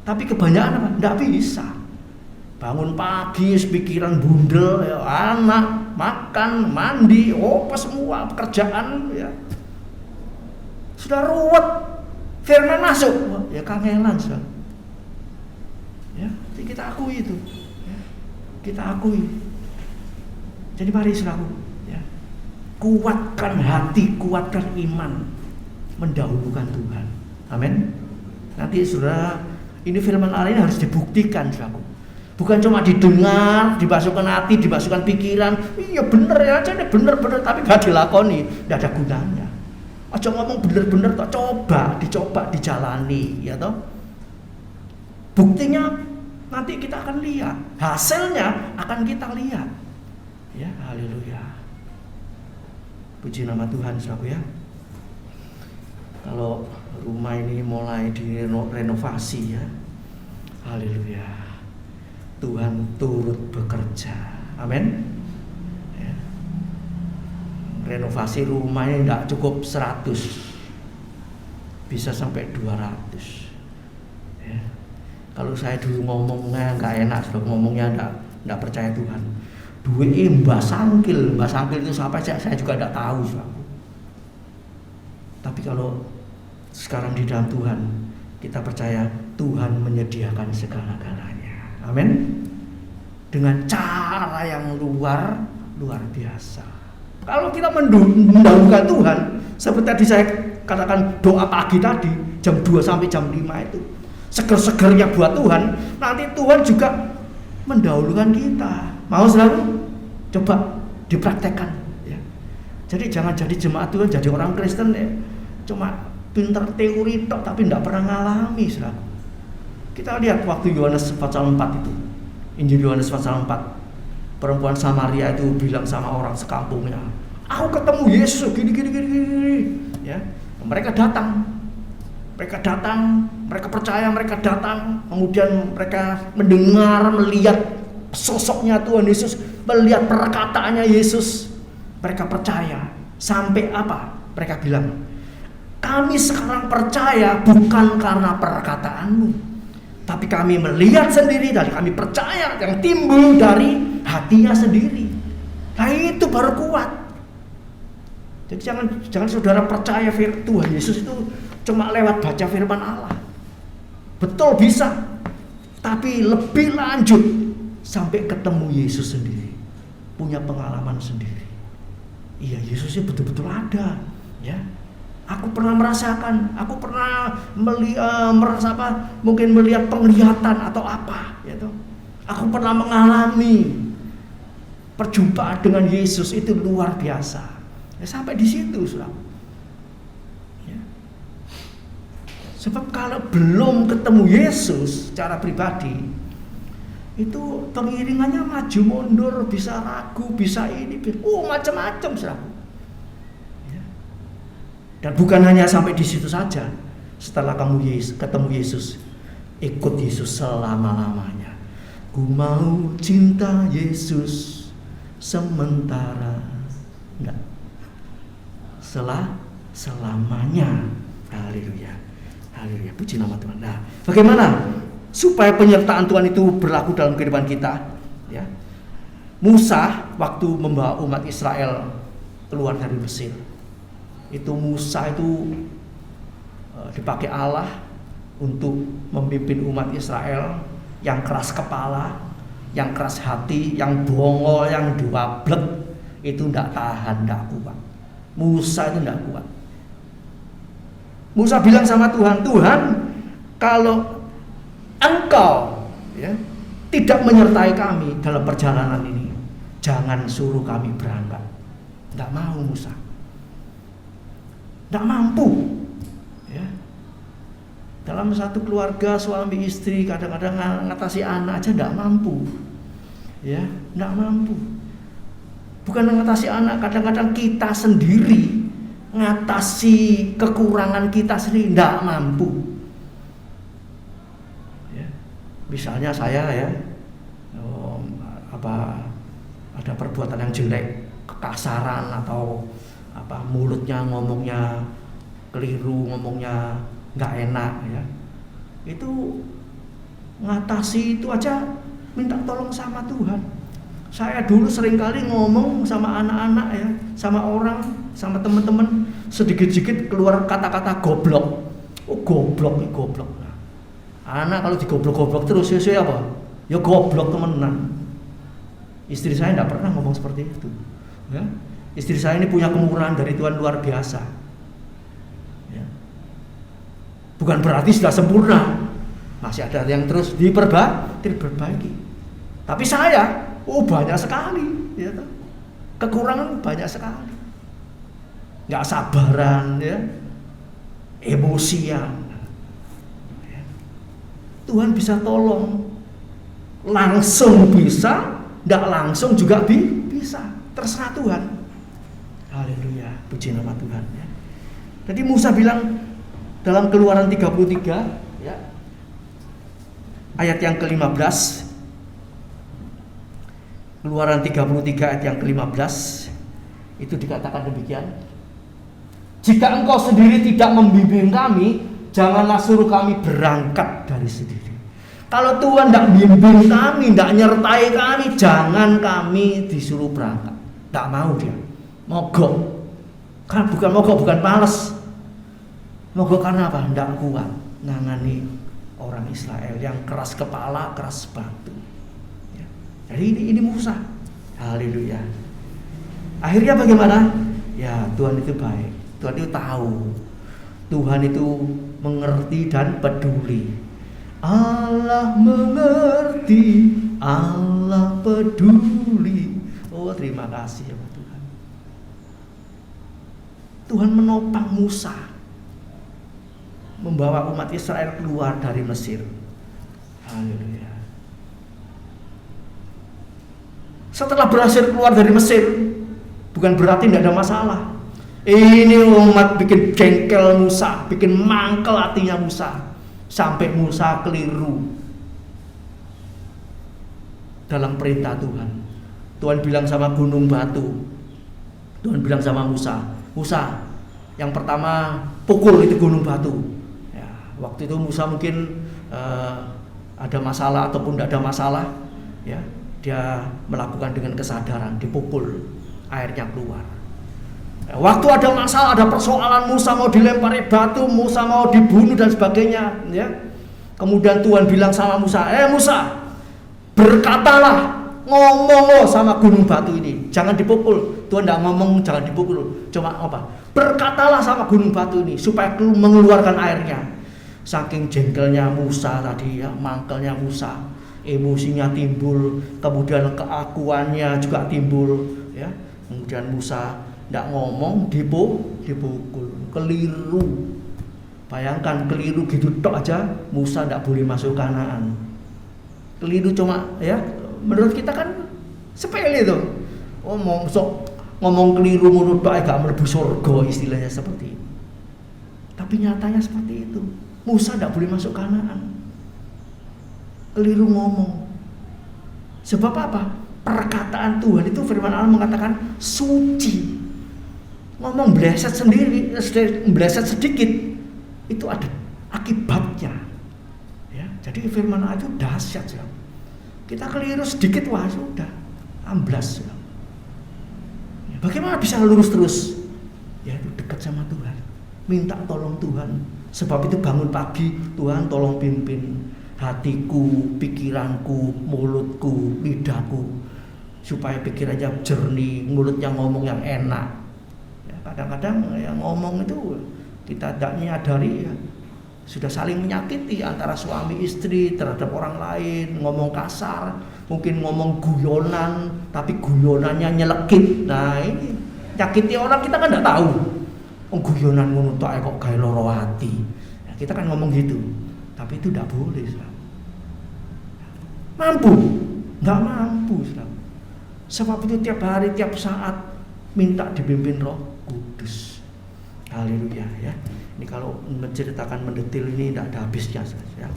Tapi kebanyakan apa? Nggak bisa. Bangun pagi, pikiran bundel, ya, anak, makan, mandi, apa semua pekerjaan, ya. Sudah ruwet, firman masuk, ya kangenan, sudah. Ya, kita akui itu, ya. Kita akui. Jadi mari saudaraku, ya, kuatkan hati, kuatkan iman, mendahulukan Tuhan. Amin. Nanti saudara, ini firman Allah ini harus dibuktikan, saudaraku. Bukan cuma didengar, dimasukkan hati, dimasukkan pikiran. Iya bener ya, aja bener-bener, tapi gak dilakoni, gak ada gunanya. Aja ngomong bener-bener, dicoba, dijalani, ya toh. Buktinya nanti kita akan lihat, hasilnya akan kita lihat. Ya, haleluya. Puji nama Tuhan, saudaraku ya. Kalau rumah ini mulai direnovasi ya, haleluya. Tuhan turut bekerja, amin. Ya. Renovasi rumahnya tidak cukup 100, bisa sampai 200. Ya. Kalau saya dulu ngomongnya nggak enak, ngomongnya nggak percaya Tuhan. Duit Mbah Sangkil itu sampai saya juga tidak tahu. Tapi kalau sekarang di dalam Tuhan, kita percaya Tuhan menyediakan segala-galanya. Amin. Dengan cara yang luar biasa. Kalau kita mendahulukan Tuhan, seperti tadi saya katakan doa pagi tadi, jam 2 sampai jam 5 itu, seger-segernya buat Tuhan, nanti Tuhan juga mendahulukan kita. Mau selalu? Coba dipraktekkan. Ya. Jadi jangan jadi jemaat Tuhan, jadi orang Kristen ya, cuma pinter teori tok tapi tidak pernah ngalami, saudara. Kita lihat waktu Yohanes pasal 4 itu, Injil Yohanes pasal 4, perempuan Samaria itu bilang sama orang sekampungnya, aku ketemu Yesus gini. Ya, mereka datang, mereka percaya, mereka datang, kemudian mereka mendengar, melihat sosoknya Tuhan Yesus, melihat perkataannya Yesus, mereka percaya. Sampai apa? Mereka bilang, kami sekarang percaya bukan karena perkataanmu, tapi kami melihat sendiri dan kami percaya yang timbul dari hatinya sendiri. Nah itu baru kuat. Jadi jangan saudara percaya Tuhan Yesus itu cuma lewat baca firman Allah. Betul bisa, tapi lebih lanjut sampai ketemu Yesus sendiri, punya pengalaman sendiri. Iya, Yesusnya betul-betul ada, ya. Aku pernah merasakan, aku pernah mungkin melihat penglihatan atau apa, gitu. Aku pernah mengalami perjumpaan dengan Yesus itu luar biasa. Ya, sampai di situ, saudara. Ya. Sebab kalau belum ketemu Yesus secara pribadi, itu pengiringannya maju mundur, bisa ragu, bisa ini, macam-macam, saudara. Dan bukan hanya sampai di situ saja. Setelah kamu ketemu Yesus, ikut Yesus selama-lamanya. Ku mau cinta Yesus sementara, enggak, selamanya. Haleluya, haleluya, puji nama Tuhan. Nah, bagaimana supaya penyertaan Tuhan itu berlaku dalam kehidupan kita? Ya, Musa waktu membawa umat Israel keluar dari Mesir, itu Musa itu dipakai Allah untuk memimpin umat Israel yang keras kepala, yang keras hati, yang bongol, yang duablek, itu tidak tahan, tidak kuat. Musa itu tidak kuat. Musa bilang sama Tuhan, Tuhan, kalau Engkau tidak menyertai kami dalam perjalanan ini, jangan suruh kami berangkat. Tidak mau Musa. Tidak mampu, ya. Dalam satu keluarga suami istri kadang-kadang ngatasi anak aja tidak mampu, ya, tidak mampu. Bukan ngatasi anak, kadang-kadang kita sendiri ngatasi kekurangan kita sendiri tidak mampu. Ya. Misalnya saya ada perbuatan yang jelek, kekasaran atau mulutnya ngomongnya keliru, ngomongnya nggak enak, ya, itu ngatasi itu aja minta tolong sama Tuhan. Saya dulu seringkali ngomong sama anak-anak, ya, sama orang, sama teman-teman, sedikit-sedikit keluar kata-kata goblok. Goblok. Nah, anak kalau digoblok-goblok terus ya apa? Ya goblok temenan. Istri saya tidak pernah ngomong seperti itu, ya. Istri saya ini punya kemurahan dari Tuhan luar biasa, ya. Bukan berarti sudah sempurna, masih ada yang terus diperbaiki. Tapi saya, banyak sekali, ya, kekurangan banyak sekali, nggak sabaran, ya, emosian. Ya. Tuhan bisa tolong, langsung bisa, nggak langsung juga bisa, terserah Tuhan. Haleluya, puji nama Tuhan, ya. Jadi Musa bilang dalam Keluaran 33, ya, ayat yang ke-15, Keluaran 33 ayat yang ke-15, itu dikatakan demikian. Jika engkau sendiri tidak membimbing kami, janganlah suruh kami berangkat dari sendiri. Kalau Tuhan tidak bimbing kami, tidak nyertai kami, jangan kami disuruh berangkat. Tak mau dia. Mogok, kan bukan mogok, bukan males. Mogok karena apa? Tidak kuat nangani orang Israel yang keras kepala, keras batu. Ya. Jadi ini Musa. Haleluya. Akhirnya bagaimana? Ya, Tuhan itu baik. Tuhan itu tahu. Tuhan itu mengerti dan peduli. Allah mengerti, Allah peduli. Oh, terima kasih ya Tuhan. Tuhan menopang Musa membawa umat Israel keluar dari Mesir. Haleluya. Setelah berhasil keluar dari Mesir, bukan berarti tidak ada masalah. Ini umat bikin jengkel Musa, bikin mangkel hatinya Musa, sampai Musa keliru dalam perintah Tuhan. Tuhan bilang sama gunung batu, Tuhan bilang sama Musa, Musa, yang pertama pukul itu gunung batu. Ya, waktu itu Musa mungkin ada masalah ataupun tidak ada masalah, ya, dia melakukan dengan kesadaran, dipukul, airnya keluar. Ya, waktu ada masalah, ada persoalan, Musa mau dilempari batu, Musa mau dibunuh dan sebagainya, ya. Kemudian Tuhan bilang sama Musa, Musa, berkatalah, ngomong sama gunung batu ini, jangan dipukul. Tuhan tidak ngomong jangan dipukul, cuma apa? berkatalah sama gunung batu ini supaya mengeluarkan airnya. Saking jengkelnya Musa tadi ya, mangkelnya Musa, emosinya timbul, kemudian keakuannya juga timbul ya. Kemudian Musa tidak ngomong, dipukul, keliru. Bayangkan keliru gitu tok aja Musa tidak boleh masuk Kanaan. Keliru cuma ya, menurut kita kan sepele tuh. Ngomong keliru menurut tok gak mlebu surga, istilahnya seperti itu. Tapi nyatanya seperti itu. Musa tidak boleh masuk Kanaan. Keliru ngomong. Sebab apa? Perkataan Tuhan itu, firman Allah mengatakan suci. Ngomong bleset sendiri, bleset sedikit, itu ada akibatnya. Ya, jadi firman Allah itu dahsyat ya. Kita keliru sedikit, wah sudah amblas ya. Bagaimana bisa lurus terus? Ya itu dekat sama Tuhan, minta tolong Tuhan. Sebab itu bangun pagi, Tuhan tolong pimpin hatiku, pikiranku, mulutku, lidahku, supaya pikirannya jernih, mulutnya ngomong yang enak. Ya, kadang-kadang yang ngomong itu kita tidak menyadari ya, sudah saling menyakiti antara suami istri terhadap orang lain, ngomong kasar, mungkin ngomong guyonan, tapi guyonannya nyelekit. Nah ini nyakiti orang, kita kan tidak tahu. Guyonan ngono tok kok gawe loro ati. Ya, kita kan ngomong gitu, tapi itu tidak boleh. Mampu? Nggak mampu. Sebab itu tiap hari, tiap saat minta dipimpin Roh Kudus. Haleluya ya. Ini kalau menceritakan mendetil ini tidak ada habisnya saja.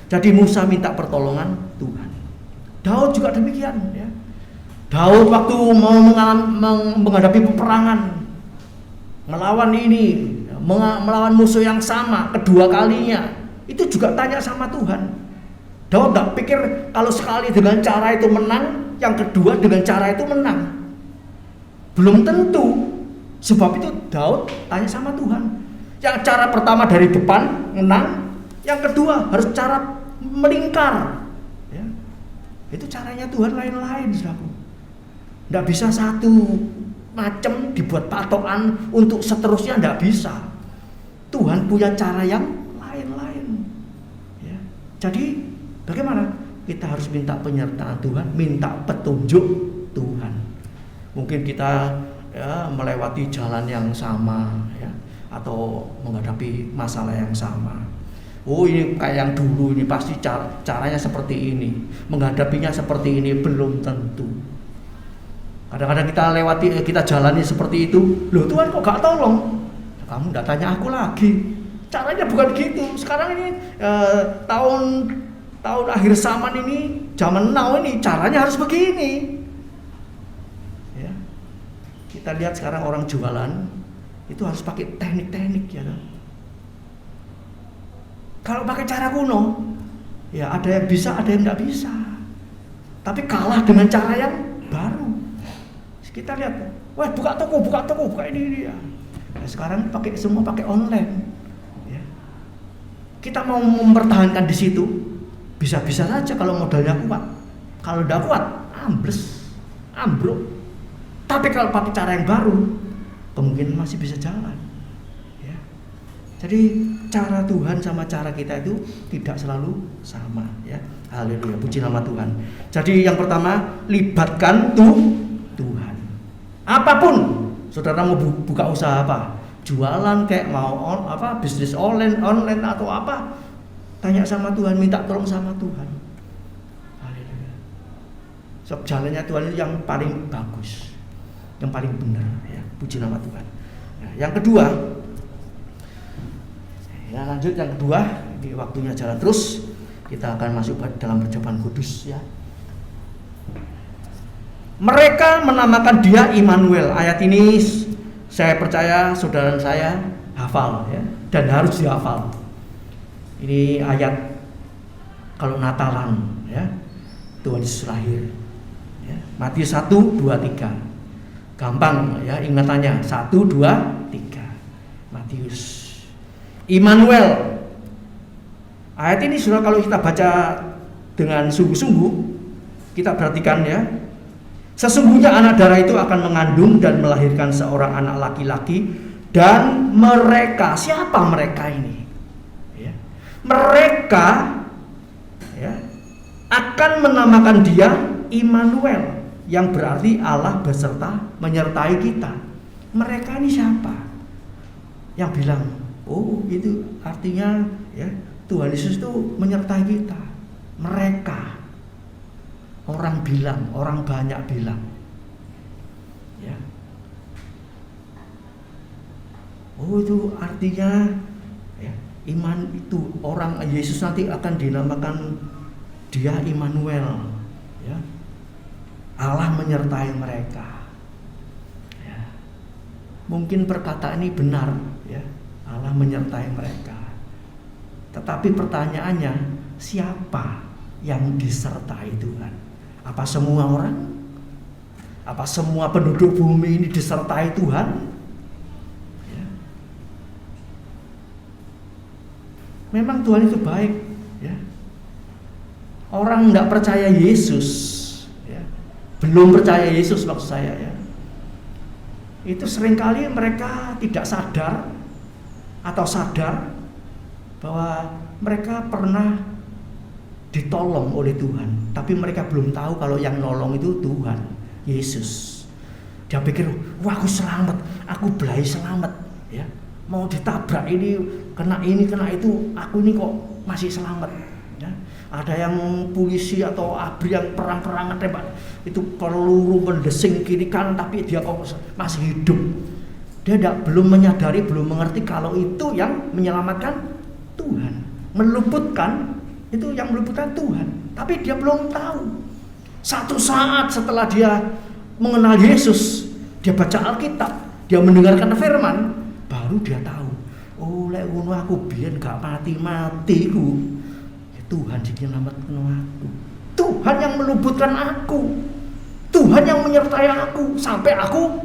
Jadi Musa minta pertolongan Tuhan. Daud juga demikian ya. Daud waktu mau menghadapi peperangan, melawan ini, melawan musuh yang sama kedua kalinya, itu juga tanya sama Tuhan. Daud gak pikir kalau sekali dengan cara itu menang, yang kedua dengan cara itu menang. Belum tentu. Sebab itu Daud tanya sama Tuhan. Yang cara pertama dari depan menang, yang kedua harus cara melingkar. Ya. Itu caranya Tuhan lain-lain, saudaraku. Tidak bisa satu macam dibuat patokan untuk seterusnya, tidak bisa. Tuhan punya cara yang lain-lain. Ya. Jadi bagaimana? Kita harus minta penyertaan Tuhan, minta petunjuk Tuhan. Mungkin kita ya, melewati jalan yang sama ya, atau menghadapi masalah yang sama. Oh ini kayak yang dulu, ini pasti caranya seperti ini, menghadapinya seperti ini, belum tentu. Kadang-kadang kita lewati, kita jalani seperti itu. Loh Tuhan kok gak tolong? Kamu gak tanya aku lagi. Caranya bukan gitu. Sekarang ini tahun akhir zaman ini, zaman now ini, caranya harus begini. Ya. Kita lihat sekarang orang jualan itu harus pakai teknik-teknik ya kan. Kalau pakai cara kuno, ya ada yang bisa, ada yang nggak bisa. Tapi kalah dengan cara yang baru. Kita lihat, wah buka toko, buka ini ya. Nah, sekarang semua pakai online. Ya. Kita mau mempertahankan di situ, bisa-bisa saja kalau modalnya kuat. Kalau tidak kuat, ambruk. Tapi kalau pakai cara yang baru, kemungkinan masih bisa jalan. Ya. Jadi cara Tuhan sama cara kita itu tidak selalu sama. Ya. Haleluya, puji nama Tuhan. Jadi yang pertama, libatkan Tuhan. Apapun, saudara mau buka usaha apa, jualan kayak mau bisnis online atau apa, tanya sama Tuhan, minta tolong sama Tuhan. Haleluya. Sebab jalannya Tuhan itu yang paling bagus, yang paling benar. Ya, puji nama Tuhan. Nah, yang kedua, ya lanjut yang kedua, di waktunya jalan terus, kita akan masuk dalam perjamuan kudus ya. Mereka menamakan dia Immanuel. Ayat ini saya percaya saudara saya hafal ya, dan harus dihafal. Ini ayat kalau Natalan ya, Tuhan Yesus lahir ya. Matius 1, 2, 3. Gampang ya ingatannya, 1, 2, 3. Matius. Immanuel. Ayat ini saudara kalau kita baca dengan sungguh-sungguh, kita perhatikan ya. Sesungguhnya anak darah itu akan mengandung dan melahirkan seorang anak laki-laki, dan mereka, siapa mereka ini? Ya. Mereka ya, akan menamakan dia Immanuel, yang berarti Allah beserta menyertai kita. Mereka ini siapa? Yang bilang, oh itu artinya ya Tuhan Yesus itu menyertai kita. Mereka, orang bilang, orang banyak bilang, ya. Oh itu artinya ya, iman itu orang Yesus nanti akan dinamakan dia Immanuel, ya. Allah menyertai mereka. Ya. Mungkin perkataan ini benar, ya. Allah menyertai mereka. Tetapi pertanyaannya, siapa yang disertai Tuhan? Apa semua orang? Apa semua penduduk bumi ini disertai Tuhan? Ya. Memang Tuhan itu baik, ya. Orang nggak percaya Yesus, ya, belum percaya Yesus maksud saya, ya, itu seringkali mereka tidak sadar atau sadar bahwa mereka pernah ditolong oleh Tuhan, tapi mereka belum tahu kalau yang nolong itu Tuhan Yesus. Dia pikir, wah aku selamat, aku belai selamat, ya, mau ditabrak ini kena itu, aku ini kok masih selamat, ya. Ada yang polisi atau ABRI yang perang-perangan tembak itu peluru mendesing kiri kanan, tapi dia kok masih hidup. Dia belum menyadari, belum mengerti kalau itu yang menyelamatkan Tuhan, meluputkan itu yang meluputkan Tuhan. Tapi dia belum tahu. Satu saat setelah dia mengenal Yesus, dia baca Alkitab, dia mendengarkan firman, baru dia tahu, oh lek ngono aku biyen gak mati-matiku. Tuhan yang menyelamatkan aku, Tuhan yang meluputkan aku, Tuhan yang menyertai aku sampai aku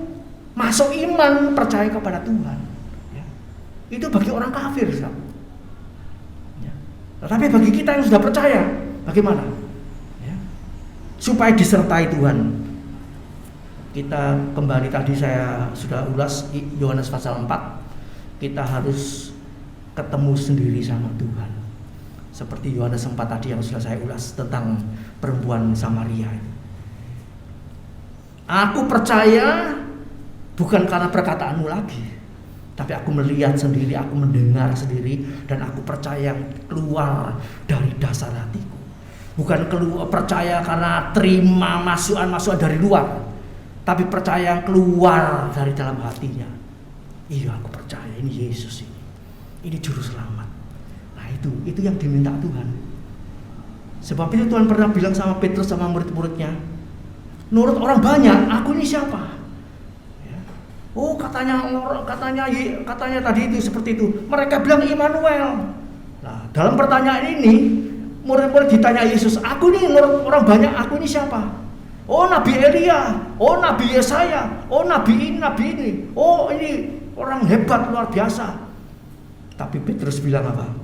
masuk iman, percaya kepada Tuhan, ya. Itu bagi orang kafir, ya. Tetapi bagi kita yang sudah percaya, bagaimana? Ya. Supaya disertai Tuhan, kita kembali tadi saya sudah ulas Yohanes pasal 4, kita harus ketemu sendiri sama Tuhan. Seperti Yohanes 4 tadi yang sudah saya ulas tentang perempuan Samaria. Aku percaya bukan karena perkataanmu lagi, tapi aku melihat sendiri, aku mendengar sendiri, dan aku percaya yang keluar dari dasar hatiku. Bukan percaya karena terima masukan-masukan dari luar, tapi percaya yang keluar dari dalam hatinya. Iya, aku percaya ini Yesus ini juru selamat. Itu yang diminta Tuhan. Sebab itu Tuhan pernah bilang sama Petrus sama murid-muridnya, menurut orang banyak aku ini siapa? Ya. Oh katanya tadi itu seperti itu. Mereka bilang Immanuel. Nah dalam pertanyaan ini murid-murid ditanya Yesus, aku ini menurut orang banyak aku ini siapa? Oh Nabi Elia, oh Nabi Yesaya, oh Nabi ini, oh ini orang hebat luar biasa. Tapi Petrus bilang apa?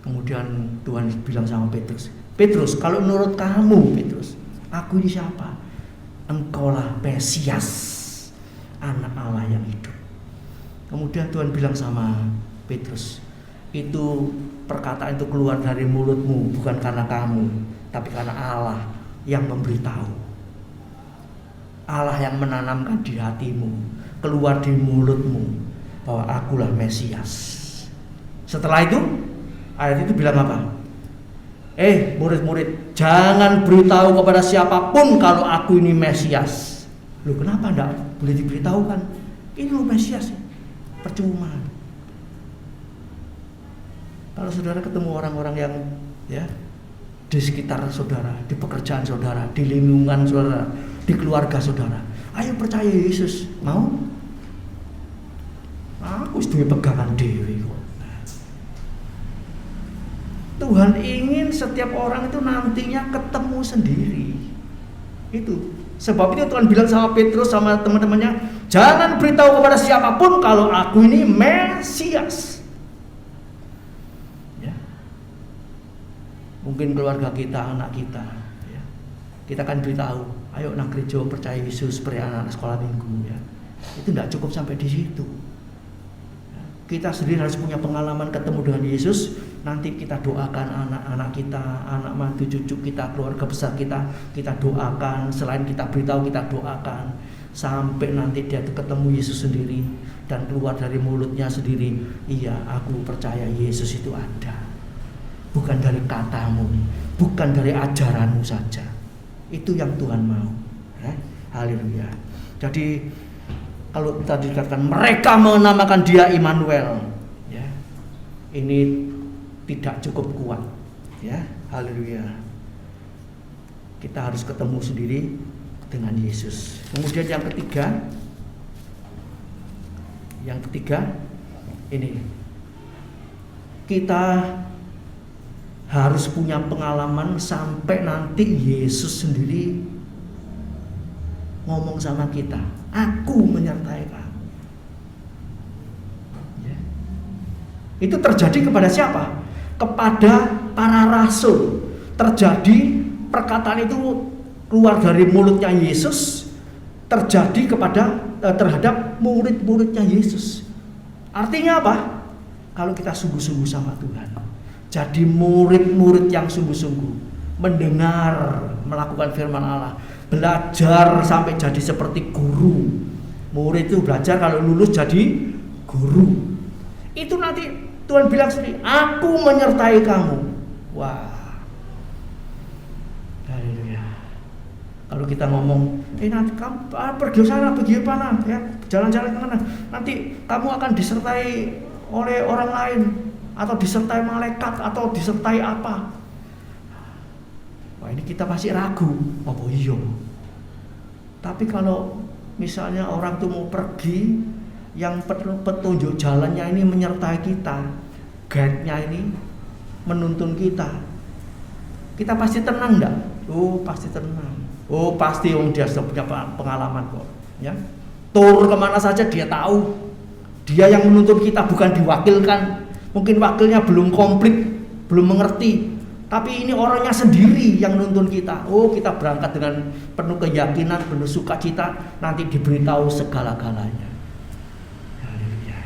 Kemudian Tuhan bilang sama Petrus, Petrus, kalau menurut kamu Petrus, aku ini siapa? Engkaulah Mesias, anak Allah yang hidup. Kemudian Tuhan bilang sama Petrus, itu perkataan itu keluar dari mulutmu bukan karena kamu, tapi karena Allah yang memberitahu. Allah yang menanamkan di hatimu, keluar di mulutmu bahwa akulah Mesias. Setelah itu ayat itu bilang apa? Murid-murid, jangan beritahu kepada siapapun kalau aku ini Mesias. Loh kenapa enggak boleh diberitahukan? Ini loh Mesias. Percuma. Kalau saudara ketemu orang-orang yang ya di sekitar saudara, di pekerjaan saudara, di lingkungan saudara, di keluarga saudara, ayo percaya Yesus. Mau? Aku sudah pegangan dewi kok. Tuhan ingin setiap orang itu nantinya ketemu sendiri. Itu sebab itu Tuhan bilang sama Petrus sama teman-temannya, jangan beritahu kepada siapapun kalau aku ini Mesias. Ya. Mungkin keluarga kita, anak kita, ya. Kita kan beritahu, ayo nang gereja percaya Yesus seperti anak-anak sekolah minggu ya. Itu tidak cukup sampai di situ. Kita sendiri harus punya pengalaman ketemu dengan Yesus. Nanti kita doakan anak-anak kita, anak mantu cucu kita, keluarga besar kita doakan. Selain kita beritahu, kita doakan sampai nanti dia ketemu Yesus sendiri dan keluar dari mulutnya sendiri, iya aku percaya Yesus itu ada. Bukan dari katamu, bukan dari ajaranmu saja. Itu yang Tuhan mau. Haleluya. Jadi kalau tadi dikatakan mereka menamakan dia Immanuel, ya, ini tidak cukup kuat, ya, haleluya. Kita harus ketemu sendiri dengan Yesus. Kemudian yang ketiga, ini kita harus punya pengalaman sampai nanti Yesus sendiri ngomong sama kita, aku menyertai kamu. Ya. Itu terjadi kepada siapa? Kepada para rasul. Terjadi perkataan itu keluar dari mulutnya Yesus, terjadi terhadap murid-muridnya Yesus. Artinya apa? Kalau kita sungguh-sungguh sama Tuhan, jadi murid-murid yang sungguh-sungguh mendengar, melakukan firman Allah, belajar sampai jadi seperti guru. Murid itu belajar, kalau lulus jadi guru. Itu nanti Tuhan bilang sendiri, aku menyertai kamu. Wah, haleluya. Kalau kita ngomong, nanti kamu pergi sana, pergi mana, ya, jalan-jalan kemana, nanti kamu akan disertai oleh orang lain, atau disertai malaikat, atau disertai apa. Wah, ini kita pasti ragu, apa iya? Tapi kalau misalnya orang itu mau pergi, yang petunjuk jalannya ini menyertai kita, guide-nya ini menuntun kita pasti tenang enggak? Oh, pasti tenang. Oh, pasti dia sudah punya pengalaman kok. Ya, tur kemana saja dia tahu. Dia yang menuntun kita, bukan diwakilkan. Mungkin wakilnya belum komplit, belum mengerti. Tapi ini orangnya sendiri yang nuntun kita. Oh, kita berangkat dengan penuh keyakinan, penuh sukacita, nanti diberitahu segala-galanya. Haleluya.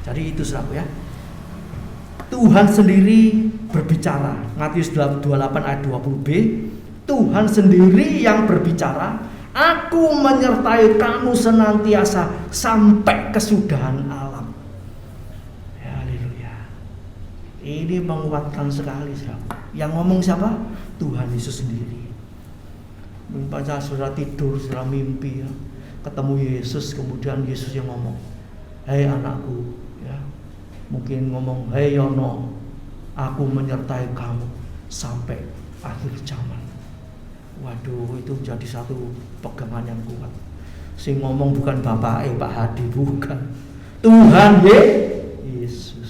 Jadi itu saudaraku ya. Tuhan sendiri berbicara. Matius 28 ayat 20b. Tuhan sendiri yang berbicara. Aku menyertai kamu senantiasa sampai kesudahan alam. Ini menguatkan sekali, saudara. Yang ngomong siapa? Tuhan Yesus sendiri. Misalnya saudara tidur, saudara mimpi, ya, ketemu Yesus, kemudian Yesus yang ngomong, hei anakku, ya, mungkin ngomong, hei Yono, aku menyertai kamu sampai akhir zaman. Waduh, itu jadi satu pegangan yang kuat. Sing ngomong bukan Bapak Pak Hadi, bukan. Tuhan Yesus.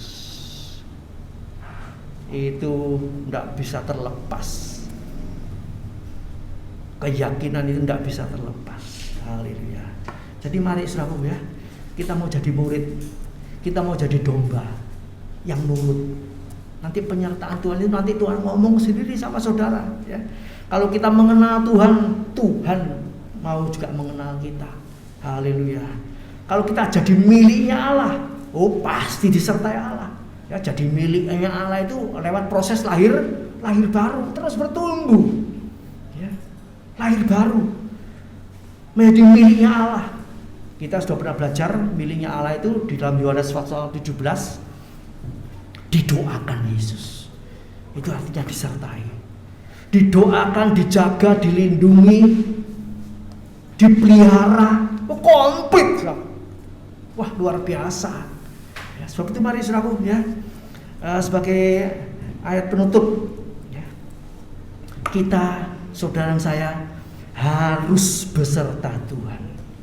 Itu tidak bisa terlepas. Keyakinan itu tidak bisa terlepas. Haleluya. Jadi mari saudaraku ya, kita mau jadi murid, kita mau jadi domba yang nurut. Nanti penyertaan Tuhan itu nanti Tuhan ngomong sendiri sama saudara. Ya. Kalau kita mengenal Tuhan, Tuhan mau juga mengenal kita. Haleluya. Kalau kita jadi miliknya Allah, oh pasti disertai Allah. Ya, jadi miliknya Allah itu lewat proses lahir baru, terus bertumbuh. Ya, lahir baru. Menjadi miliknya Allah. Kita sudah pernah belajar miliknya Allah itu di dalam Yohanes pasal 17. Didoakan Yesus. Itu artinya disertai. Didoakan, dijaga, dilindungi, dipelihara. Komplit. Wah, luar biasa. Sebab itu mari saudaraku ya, sebagai ayat penutup ya, kita, saudara dan saya harus beserta Tuhan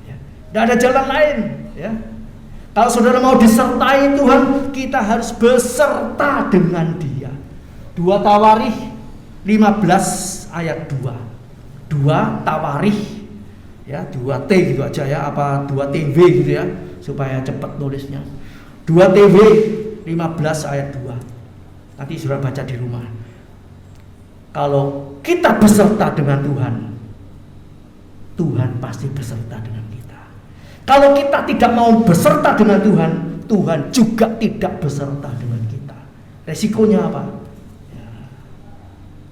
ya. Tidak ada jalan lain ya. Kalau saudara mau disertai Tuhan, kita harus beserta dengan Dia. 2 Tawarikh 15 ayat 2. 2 Tawarikh ya, 2T gitu aja ya, apa 2TV gitu ya, supaya cepat nulisnya. 2 TV 15 ayat 2. Nanti saudara baca di rumah. Kalau kita beserta dengan Tuhan, Tuhan pasti beserta dengan kita. Kalau kita tidak mau beserta dengan Tuhan, Tuhan juga tidak beserta dengan kita. Resikonya apa? Ya,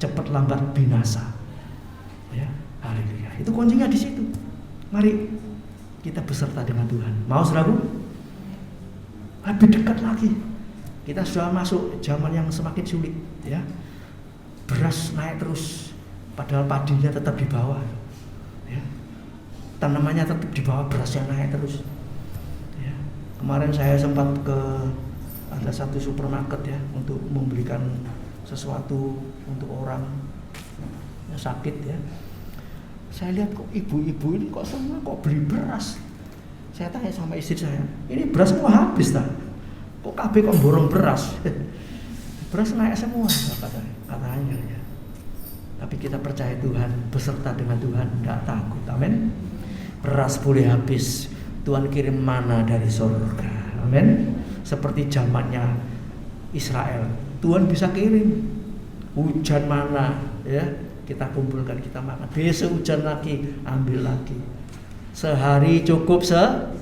cepat lambat binasa. Ya, haleluya. Itu kuncinya di situ. Mari kita beserta dengan Tuhan. Mau saudaraku? Lebih dekat lagi. Kita sudah masuk zaman yang semakin sulit, ya. Beras naik terus, padahal padinya tetap di bawah. Ya. Tanamannya tetap di bawah, berasnya naik terus. Ya. Kemarin saya sempat ada satu supermarket ya untuk membelikan sesuatu untuk orang yang sakit ya. Saya lihat kok ibu-ibu ini kok semua kok beli beras. Saya tanya sama istri saya, ini beras semua habis tak? Kok KB kok borong beras? Beras naik semua katanya ya. Tapi kita percaya Tuhan, beserta dengan Tuhan, tidak takut. Amin. Beras boleh habis, Tuhan kirim mana dari surga. Amin. Seperti zamannya Israel, Tuhan bisa kirim hujan mana ya, kita kumpulkan, kita makan. Besok hujan lagi, ambil lagi. Sehari cukup sehari.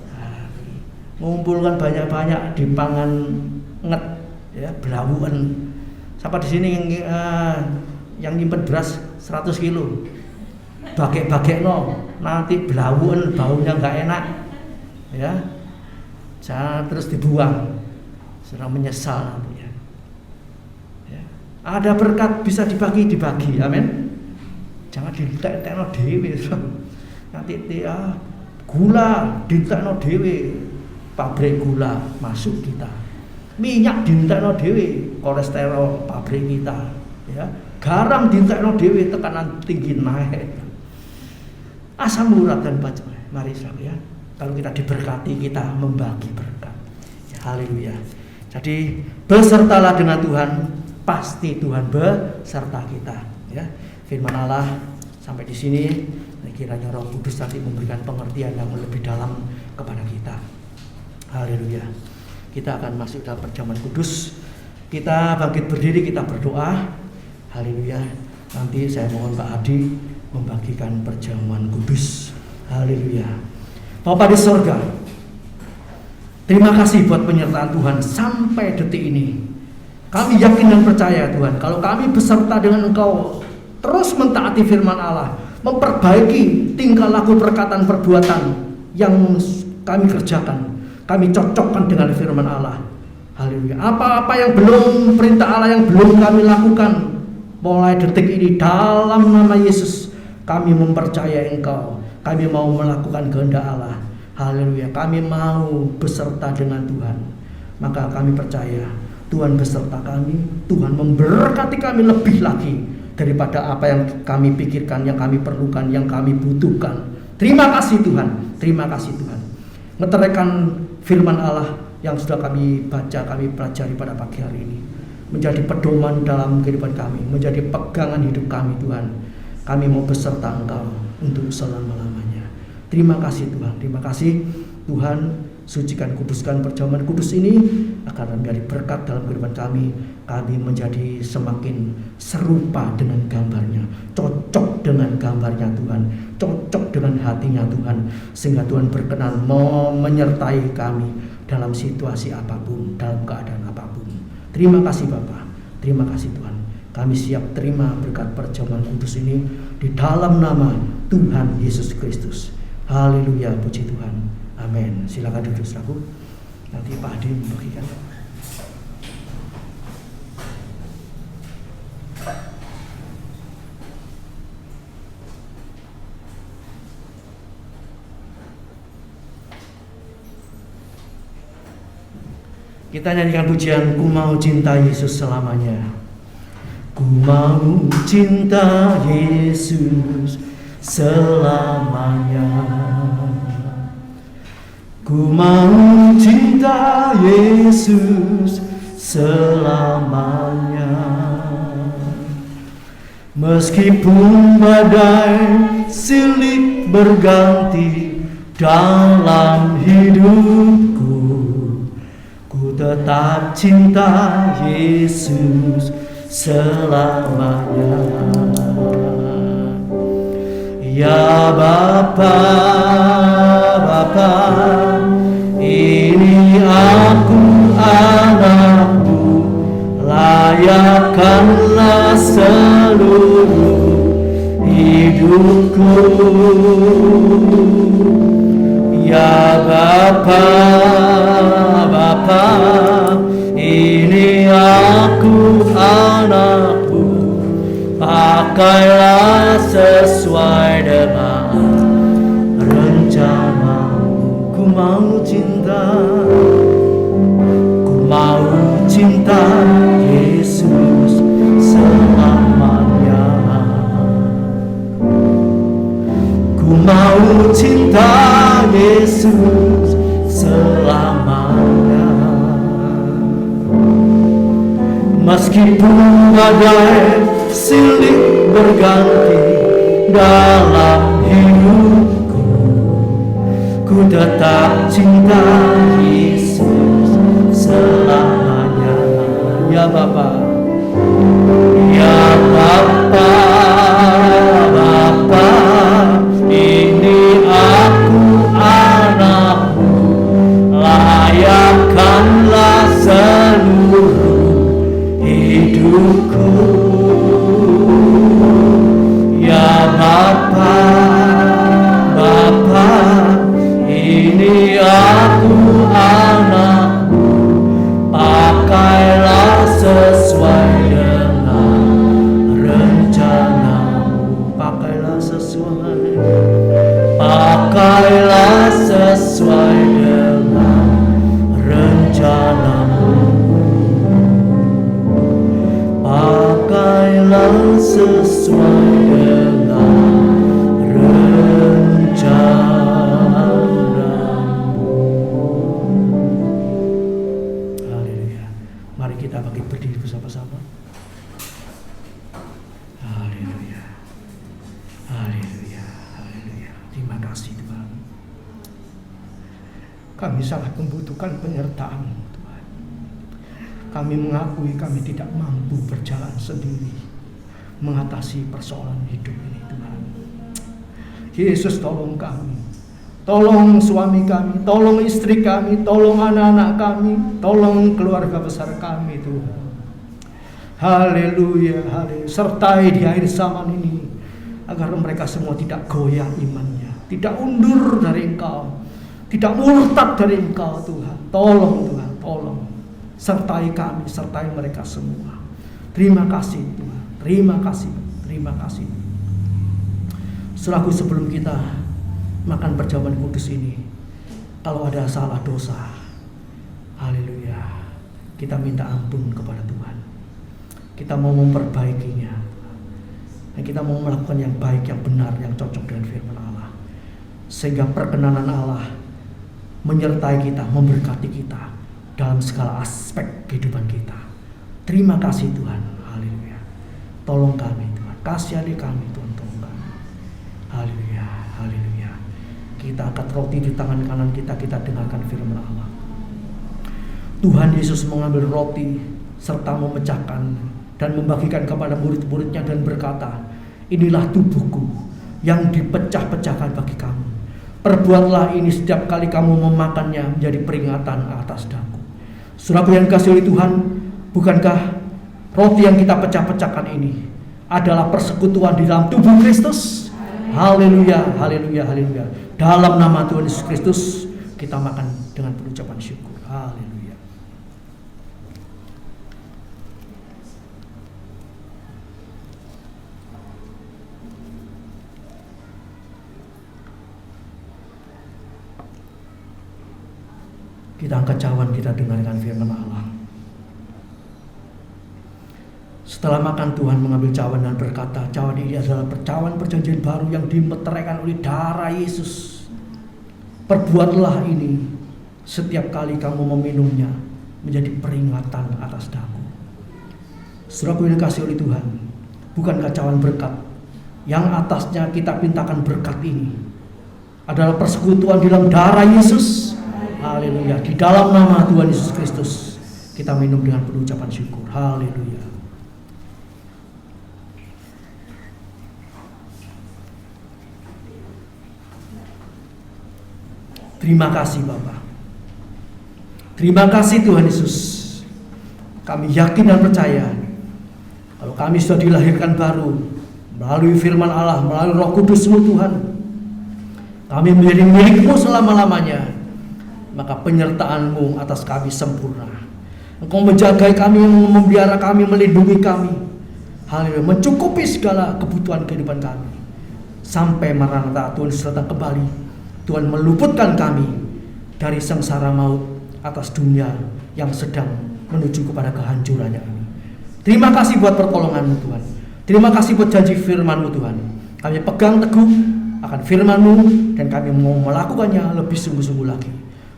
Mengumpulkan banyak-banyak dipangan nget ya, belawuan. Siapa di sini yang nyimpen beras 100 kilo? Bagek-bagek no, nanti belawuan, baunya nggak enak. Ya. Jangan terus dibuang. Sedang menyesal nanti ya. Ya. Ada berkat bisa dibagi. Amin. Jangan dintek-tekno dhewe. Nanti gula dintekno dhewe. Pabrik gula masuk kita, minyak dintekno dhewe, kolesterol pabrik kita, ya. Garam dintekno dhewe, tekanan tinggi naik. Asam urat dan bacem. Mari ya. Kalau kita diberkati, kita membagi berkat. Ya, haleluya. Jadi besertalah dengan Tuhan, pasti Tuhan beserta kita. Ya. Firman Allah sampai di sini. Kiranya Roh Kudus nanti memberikan pengertian yang lebih dalam kepada kita. Haleluya. Kita akan masuk dalam perjamuan kudus. Kita bangkit berdiri, kita berdoa. Haleluya. Nanti saya mohon Pak Adi membagikan perjamuan kudus. Haleluya. Bapa di surga, terima kasih buat penyertaan Tuhan sampai detik ini. Kami yakin dan percaya Tuhan, kalau kami beserta dengan Engkau, terus mentaati firman Allah, memperbaiki tingkah laku, perkataan, perbuatan yang kami kerjakan, kami cocokkan dengan firman Allah. Haleluya. Apa-apa yang belum, perintah Allah yang belum kami lakukan, mulai detik ini dalam nama Yesus, kami mempercayai Engkau. Kami mau melakukan kehendak Allah. Haleluya. Kami mau beserta dengan Tuhan. Maka kami percaya Tuhan beserta kami. Tuhan memberkati kami lebih lagi daripada apa yang kami pikirkan, yang kami perlukan, yang kami butuhkan. Terima kasih Tuhan. Terima kasih Tuhan. Meteraikan firman Allah yang sudah kami baca, kami pelajari pada pagi hari ini, menjadi pedoman dalam kehidupan kami, menjadi pegangan hidup kami Tuhan. Kami mau beserta Engkau untuk selama-lamanya. Terima kasih Tuhan. Terima kasih Tuhan. Sucikan, kuduskan perjamuan kudus ini agar menjadi berkat dalam kehidupan kami. Kami menjadi semakin serupa dengan gambarnya, cocok dengan gambarnya Tuhan, cocok dengan hatinya Tuhan, sehingga Tuhan berkenan menyertai kami dalam situasi apapun, dalam keadaan apapun. Terima kasih Bapa, terima kasih Tuhan. Kami siap terima berkat perjamuan kudus ini di dalam nama Tuhan Yesus Kristus. Haleluya, puji Tuhan. Amin. Silakan duduk saudaraku. Nanti Pak Adi membagikan. Kita nyanyikan pujian Ku Mau Cinta Yesus Selamanya. Ku mau cinta Yesus selamanya. Ku mau cinta Yesus selamanya. Meskipun badai silih berganti dalam hidupku, ku tetap cinta Yesus selamanya. Ya Bapa, Bapa, ini aku anakmu, layakkanlah seluruh hidupku. Ya Bapa, Bapa, ini aku anakmu, pakailah sesuai dengan rencanamu. Ku mau cinta, ku mau cinta Yesus selamanya. Ku mau cinta Yesus selamanya. Meskipun badai silih berganti dalam hidupku, ku tetap cinta Yesus selamanya. Ya Bapa, ya Bapa, Bapa, ini aku anakmu, layakkanlah seluruh hidupku. Ya Bapa, Bapa, ini aku anakmu, pakailah sesuai dengan rencanamu. Pakailah sesuai, pakailah sesuai dengan rencanamu. Pakailah sesuai dengan rencanamu. Haleluya. Mari kita bangkit berdiri bersama-sama. Haleluya. Haleluya. Haleluya. Terima kasih Tuhan. Kami sangat membutuhkan penyertaan-Mu Tuhan. Kami mengakui kami tidak mampu berjalan sendiri mengatasi persoalan hidup ini Tuhan. Yesus, tolong kami, tolong suami kami, tolong istri kami, tolong anak-anak kami, tolong keluarga besar kami Tuhan. Haleluya, haleluya. Sertai di akhir zaman ini agar mereka semua tidak goyah imannya, tidak undur dari Engkau, tidak murtad dari Engkau Tuhan. Tolong Tuhan, tolong. Sertai kami, sertai mereka semua. Terima kasih Tuhan, terima kasih, terima kasih. Selaku sebelum kita makan perjamuan kudus ini, kalau ada salah dosa, haleluya, kita minta ampun kepada Tuhan. Kita mau memperbaikinya, dan kita mau melakukan yang baik, yang benar, yang cocok dengan firman Allah, sehingga perkenanan Allah menyertai kita, memberkati kita dalam segala aspek kehidupan kita. Terima kasih Tuhan, haleluya. Tolong kami Tuhan, kasihani kami Tuhan, tolong kami. Haleluya, haleluya. Kita angkat roti di tangan kanan kita, kita dengarkan firman Allah. Tuhan Yesus mengambil roti serta memecahkan dan membagikan kepada murid-muridnya dan berkata, inilah tubuhku yang dipecah-pecahkan bagi kamu. Perbuatlah ini setiap kali kamu memakannya menjadi peringatan atas daku. Saudara yang dikasihi oleh Tuhan, bukankah roti yang kita pecah-pecahkan ini adalah persekutuan di dalam tubuh Kristus? Haleluya, haleluya, haleluya. Dalam nama Tuhan Yesus Kristus kita makan dengan pengucapan syukur. Haleluya. Kita angkat cawan, kita dengarkan firman Allah. Setelah makan, Tuhan mengambil cawan dan berkata, cawan ini adalah cawan perjanjian baru yang dimeteraikan oleh darah Yesus. Perbuatlah ini setiap kali kamu meminumnya menjadi peringatan atas daku. Saudaraku yang dikasihi oleh Tuhan, bukankah cawan berkat yang atasnya kita pintakan berkat ini adalah persekutuan di dalam darah Yesus? Haleluya. Di dalam nama Tuhan Yesus Kristus kita minum dengan penuh ucapan syukur. Haleluya. Terima kasih Bapa. Terima kasih Tuhan Yesus. Kami yakin dan percaya kalau kami sudah dilahirkan baru melalui firman Allah, melalui Roh Kudus-Mu Tuhan, kami menjadi milik-Mu selama-lamanya, maka penyertaan-Mu atas kami sempurna. Engkau menjaga kami, memelihara kami, melindungi kami, haleluya, mencukupi segala kebutuhan kehidupan kami sampai Maranatha Tuhan datang kembali. Tuhan meluputkan kami dari sengsara maut atas dunia yang sedang menuju kepada kehancurannya kami. Terima kasih buat pertolongan-Mu Tuhan. Terima kasih buat janji firman-Mu Tuhan. Kami pegang teguh akan firman-Mu dan kami mau melakukannya lebih sungguh-sungguh lagi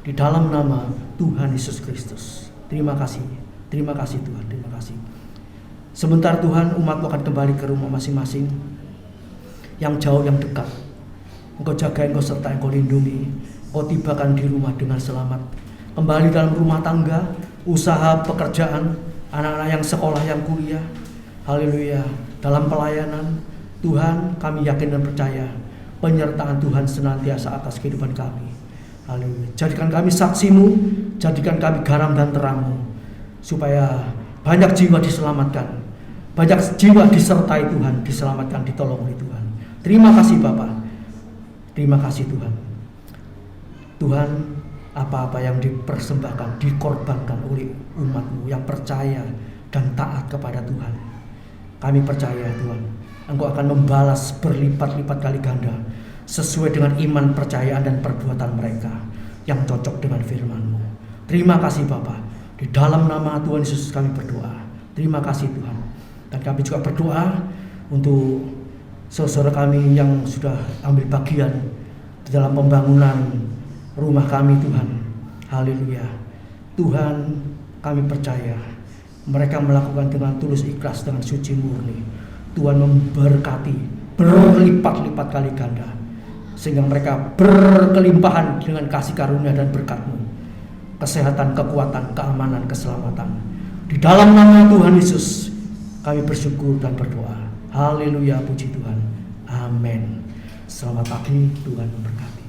di dalam nama Tuhan Yesus Kristus. Terima kasih Tuhan, terima kasih. Sebentar Tuhan, umat-Mu akan kembali ke rumah masing-masing, yang jauh yang dekat. Engkau jaga, Engkau serta Engkau lindungi. Engkau tibakan di rumah dengan selamat. Kembali dalam rumah tangga, usaha, pekerjaan, anak-anak yang sekolah, yang kuliah, haleluya, dalam pelayanan. Tuhan, kami yakin dan percaya penyertaan Tuhan senantiasa atas kehidupan kami. Haleluya. Jadikan kami saksi-Mu, jadikan kami garam dan terang-Mu, supaya banyak jiwa diselamatkan, banyak jiwa disertai Tuhan, diselamatkan, ditolong oleh Tuhan. Terima kasih Bapa. Terima kasih Tuhan. Tuhan, apa-apa yang dipersembahkan, dikorbankan oleh umat-Mu yang percaya dan taat kepada Tuhan, kami percaya Tuhan, Engkau akan membalas berlipat-lipat kali ganda sesuai dengan iman, percayaan dan perbuatan mereka yang cocok dengan firman-Mu. Terima kasih Bapa. Di dalam nama Tuhan Yesus kami berdoa. Terima kasih Tuhan. Dan kami juga berdoa untuk saudara kami yang sudah ambil bagian di dalam pembangunan rumah kami Tuhan. Haleluya. Tuhan, kami percaya mereka melakukan dengan tulus, ikhlas, dengan suci murni. Tuhan memberkati berlipat-lipat kali ganda, sehingga mereka berkelimpahan dengan kasih karunia dan berkat-Mu, kesehatan, kekuatan, keamanan, keselamatan. Di dalam nama Tuhan Yesus kami bersyukur dan berdoa. Haleluya, puji Tuhan. Amin. Selamat pagi, Tuhan memberkati.